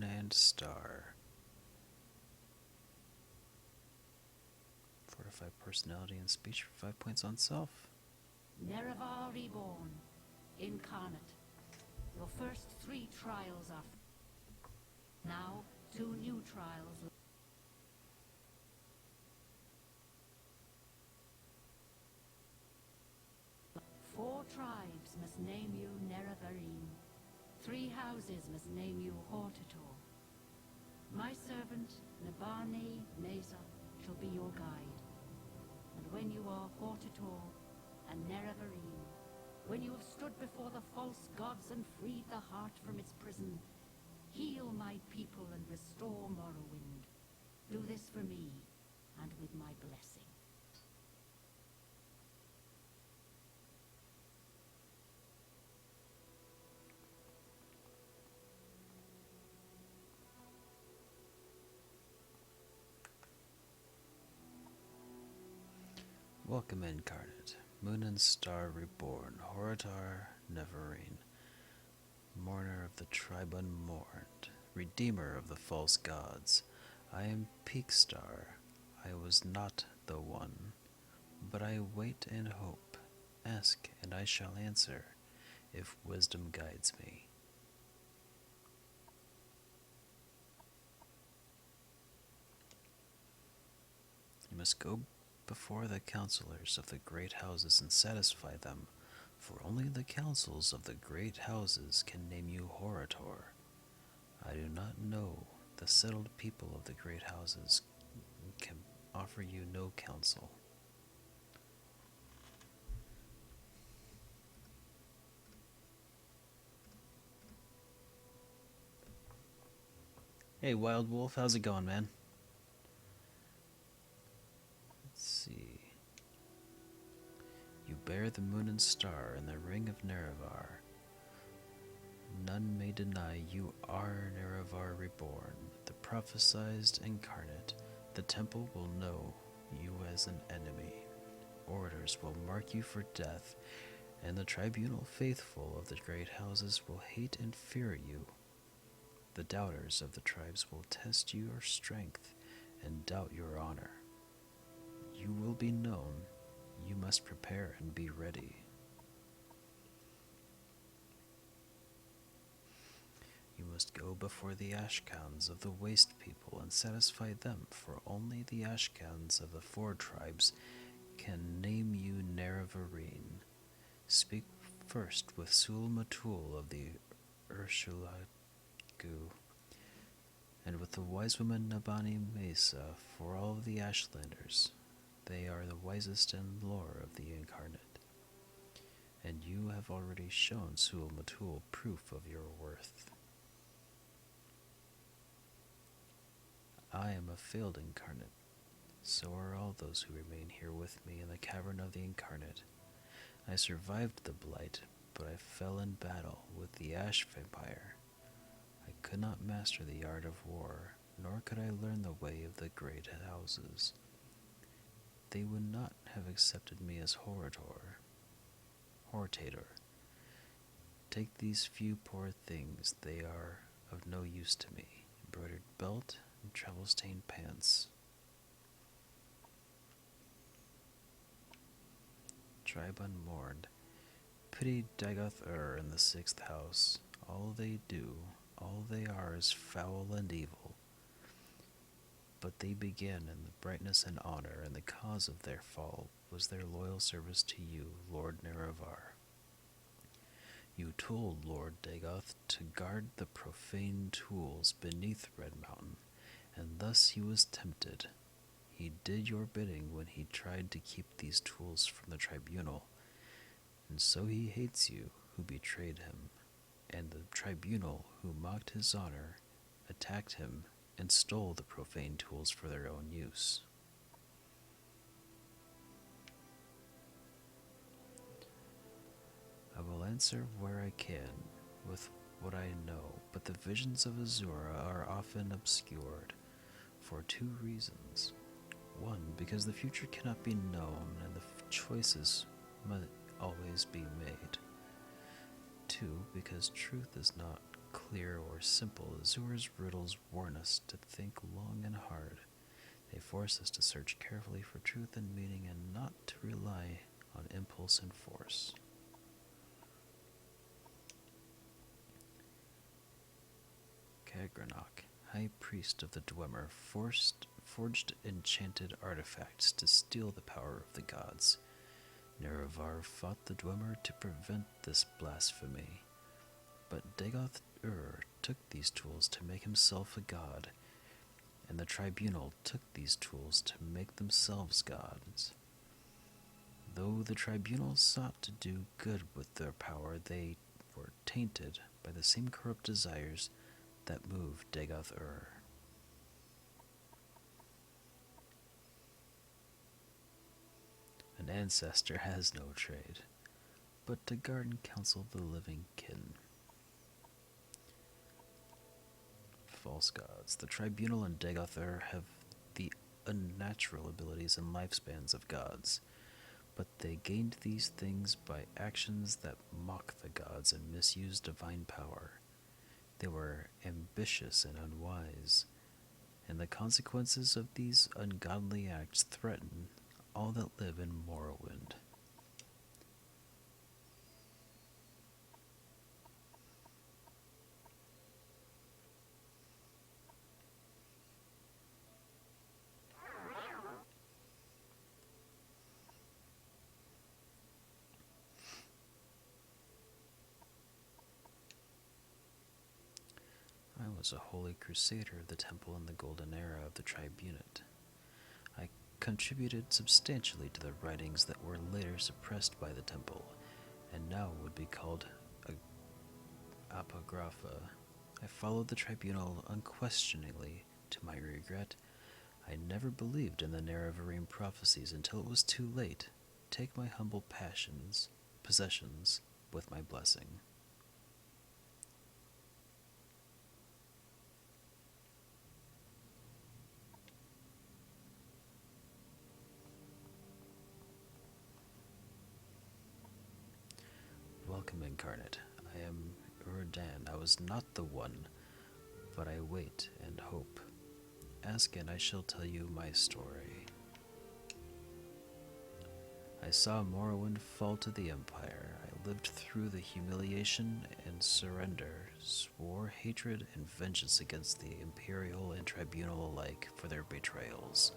and star. Fortify personality and speech for 5 points on self. Nerevar reborn, incarnate. Your first 3 trials are now 2 new trials. 4 tribes must name you Nerevarine. 3 houses must name you Hortator. My servant, Nabani Mesa, shall be your guide. And when you are Hortator and Nerevarine, when you have stood before the false gods and freed the heart from its prison, heal my people and restore Morrowind. Do this for me, and with my blessing. Welcome incarnate, moon and star reborn, Horatar Neverine, mourner of the tribe unmourned, redeemer of the false gods. I am Peak Star, I was not the one, but I wait and hope. Ask, and I shall answer, if wisdom guides me. You must go before the counselors of the great houses and satisfy them, for only the councils of the great houses can name you Horator. I do not know the settled people of the great houses can offer you no counsel. Hey, Wild Wolf, how's it going, man? Let's see. You bear the moon and star in the ring of Nerevar. None may deny you are Nerevar reborn, the prophesized incarnate. The temple will know you as an enemy. Orators will mark you for death, and the tribunal faithful of the great houses will hate and fear you. The doubters of the tribes will test your strength and doubt your honor. You will be known. You must prepare and be ready. You must go before the Ashkans of the Waste People and satisfy them, for only the Ashkans of the 4 tribes can name you Nerevarine. Speak first with Sul Matul of the Urshulagu, and with the wise woman Nabani Mesa for all of the Ashlanders. They are the wisest in lore of the incarnate, and you have already shown Sul Matul proof of your worth. I am a failed incarnate, so are all those who remain here with me in the cavern of the incarnate. I survived the blight, but I fell in battle with the Ash Vampire. I could not master the art of war, nor could I learn the way of the great houses. They would not have accepted me as Hortator. Take these few poor things, they are of no use to me. Embroidered belt and travel-stained pants. Tribe unmourned. Pity Dagoth in the 6th house. All they do, all they are is foul and evil. But they began in the brightness and honor, and the cause of their fall was their loyal service to you, Lord Nerevar. You told Lord Dagoth to guard the profane tools beneath Red Mountain, and thus he was tempted. He did your bidding when he tried to keep these tools from the tribunal, and so he hates you who betrayed him, and the tribunal who mocked his honor, attacked him, and stole the profane tools for their own use. I will answer where I can, with what I know, but the visions of Azura are often obscured, for 2 reasons. 1, because the future cannot be known, and the choices must always be made. 2, because truth is not clear or simple, Azur's riddles warn us to think long and hard. They force us to search carefully for truth and meaning and not to rely on impulse and force. Kagranok, High Priest of the Dwemer, forged enchanted artifacts to steal the power of the gods. Nerevar fought the Dwemer to prevent this blasphemy, but Dagoth-Ur took these tools to make himself a god, and the Tribunal took these tools to make themselves gods. Though the Tribunal sought to do good with their power, they were tainted by the same corrupt desires that moved Dagoth-Ur. An ancestor has no trade, but to guard and counsel the living kin. False gods. The Tribunal and Dagoth-Ur have the unnatural abilities and lifespans of gods, but they gained these things by actions that mock the gods and misuse divine power. They were ambitious and unwise, and the consequences of these ungodly acts threaten all that live in Morrowind. I was a holy crusader of the temple in the golden era of the Tribunate. I contributed substantially to the writings that were later suppressed by the temple, and now would be called apocrypha. I followed the Tribunal unquestioningly. To my regret, I never believed in the Nerevarine prophecies until it was too late. Take my humble possessions with my blessing. Welcome, Incarnate. I am Urdan. I was not the one, but I wait and hope. Ask and I shall tell you my story. I saw Morrowind fall to the Empire. I lived through the humiliation and surrender, swore hatred and vengeance against the Imperial and Tribunal alike for their betrayals.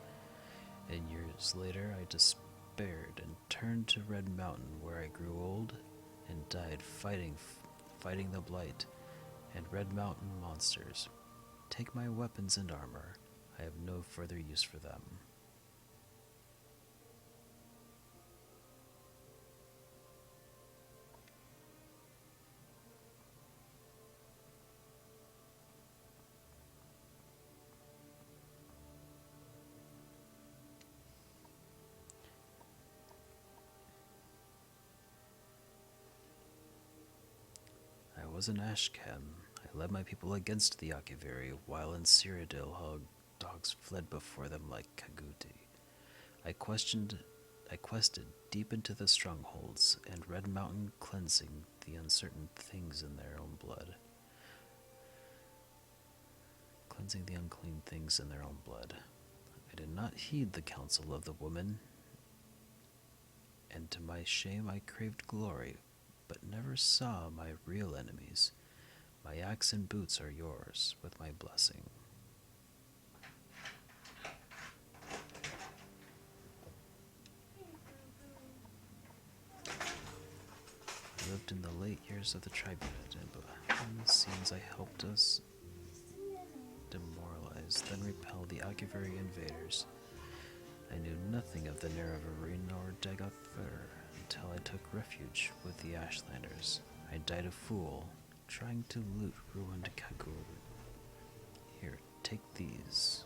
And years later I despaired and turned to Red Mountain, where I grew old and died fighting the Blight and Red Mountain monsters. Take my weapons and armor. I have no further use for them. I was in Ashcan. I led my people against the Akivari, while in Cyrodiil dogs fled before them like Kaguti. I quested deep into the strongholds and Red Mountain, cleansing the uncertain things in their own blood. Cleansing the unclean things in their own blood. I did not heed the counsel of the woman, and to my shame I craved glory, but never saw my real enemies. My axe and boots are yours, with my blessing. I lived in the late years of the Tribunate, and behind the scenes I helped us demoralize, then repel the Akivari invaders. I knew nothing of the Nerevarine or Dagoth-Ur until I took refuge with the Ashlanders. I died a fool, trying to loot ruined Kagur. Here, take these.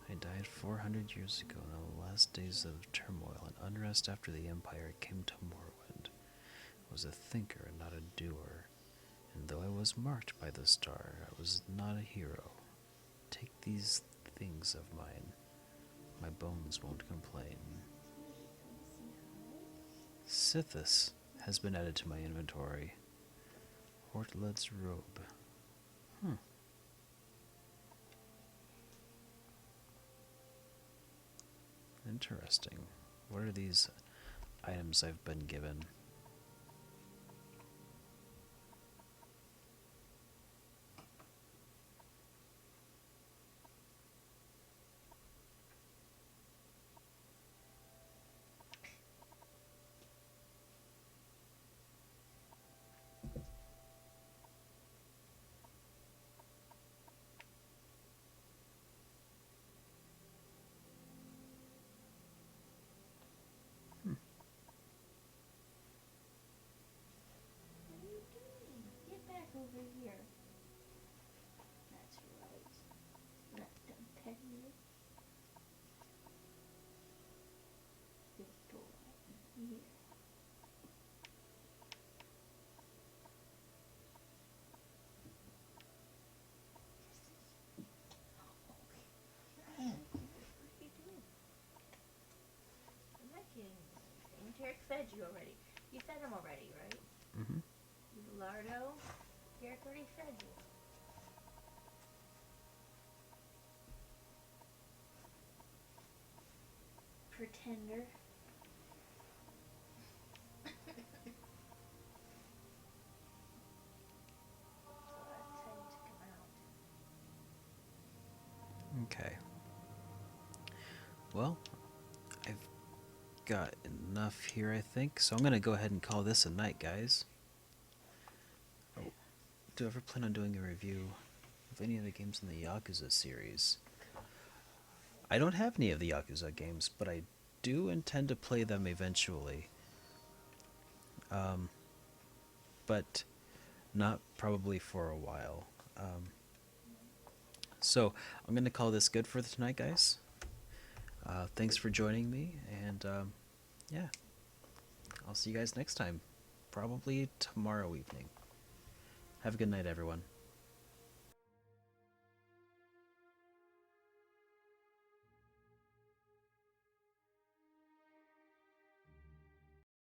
I died 400 years ago in the last days of turmoil and unrest after the Empire came to Morrowind. I was a thinker and not a doer, and though I was marked by the star, I was not a hero. Take these things of mine. My bones won't complain. Sithis has been added to my inventory. Hortled's robe. Interesting. What are these items I've been given? What are you doing? Get back over here. That's right. Let them pet you. This door here. What are you doing? I'm not kidding you. Derek fed you already. You fed him already, right? Mm-hmm. Lardo, Derek already fed you. Pretender. So that's how you took him out. Okay. Well, I've got enough here, I think, so I'm gonna go ahead and call this a night, guys. Oh, do I ever plan on doing a review of any of the games in the Yakuza series? I don't have any of the Yakuza games, but I do intend to play them eventually. But not probably for a while. So I'm gonna call this good for tonight, guys. Thanks for joining me, and yeah, I'll see you guys next time, probably tomorrow evening. Have a good night, everyone.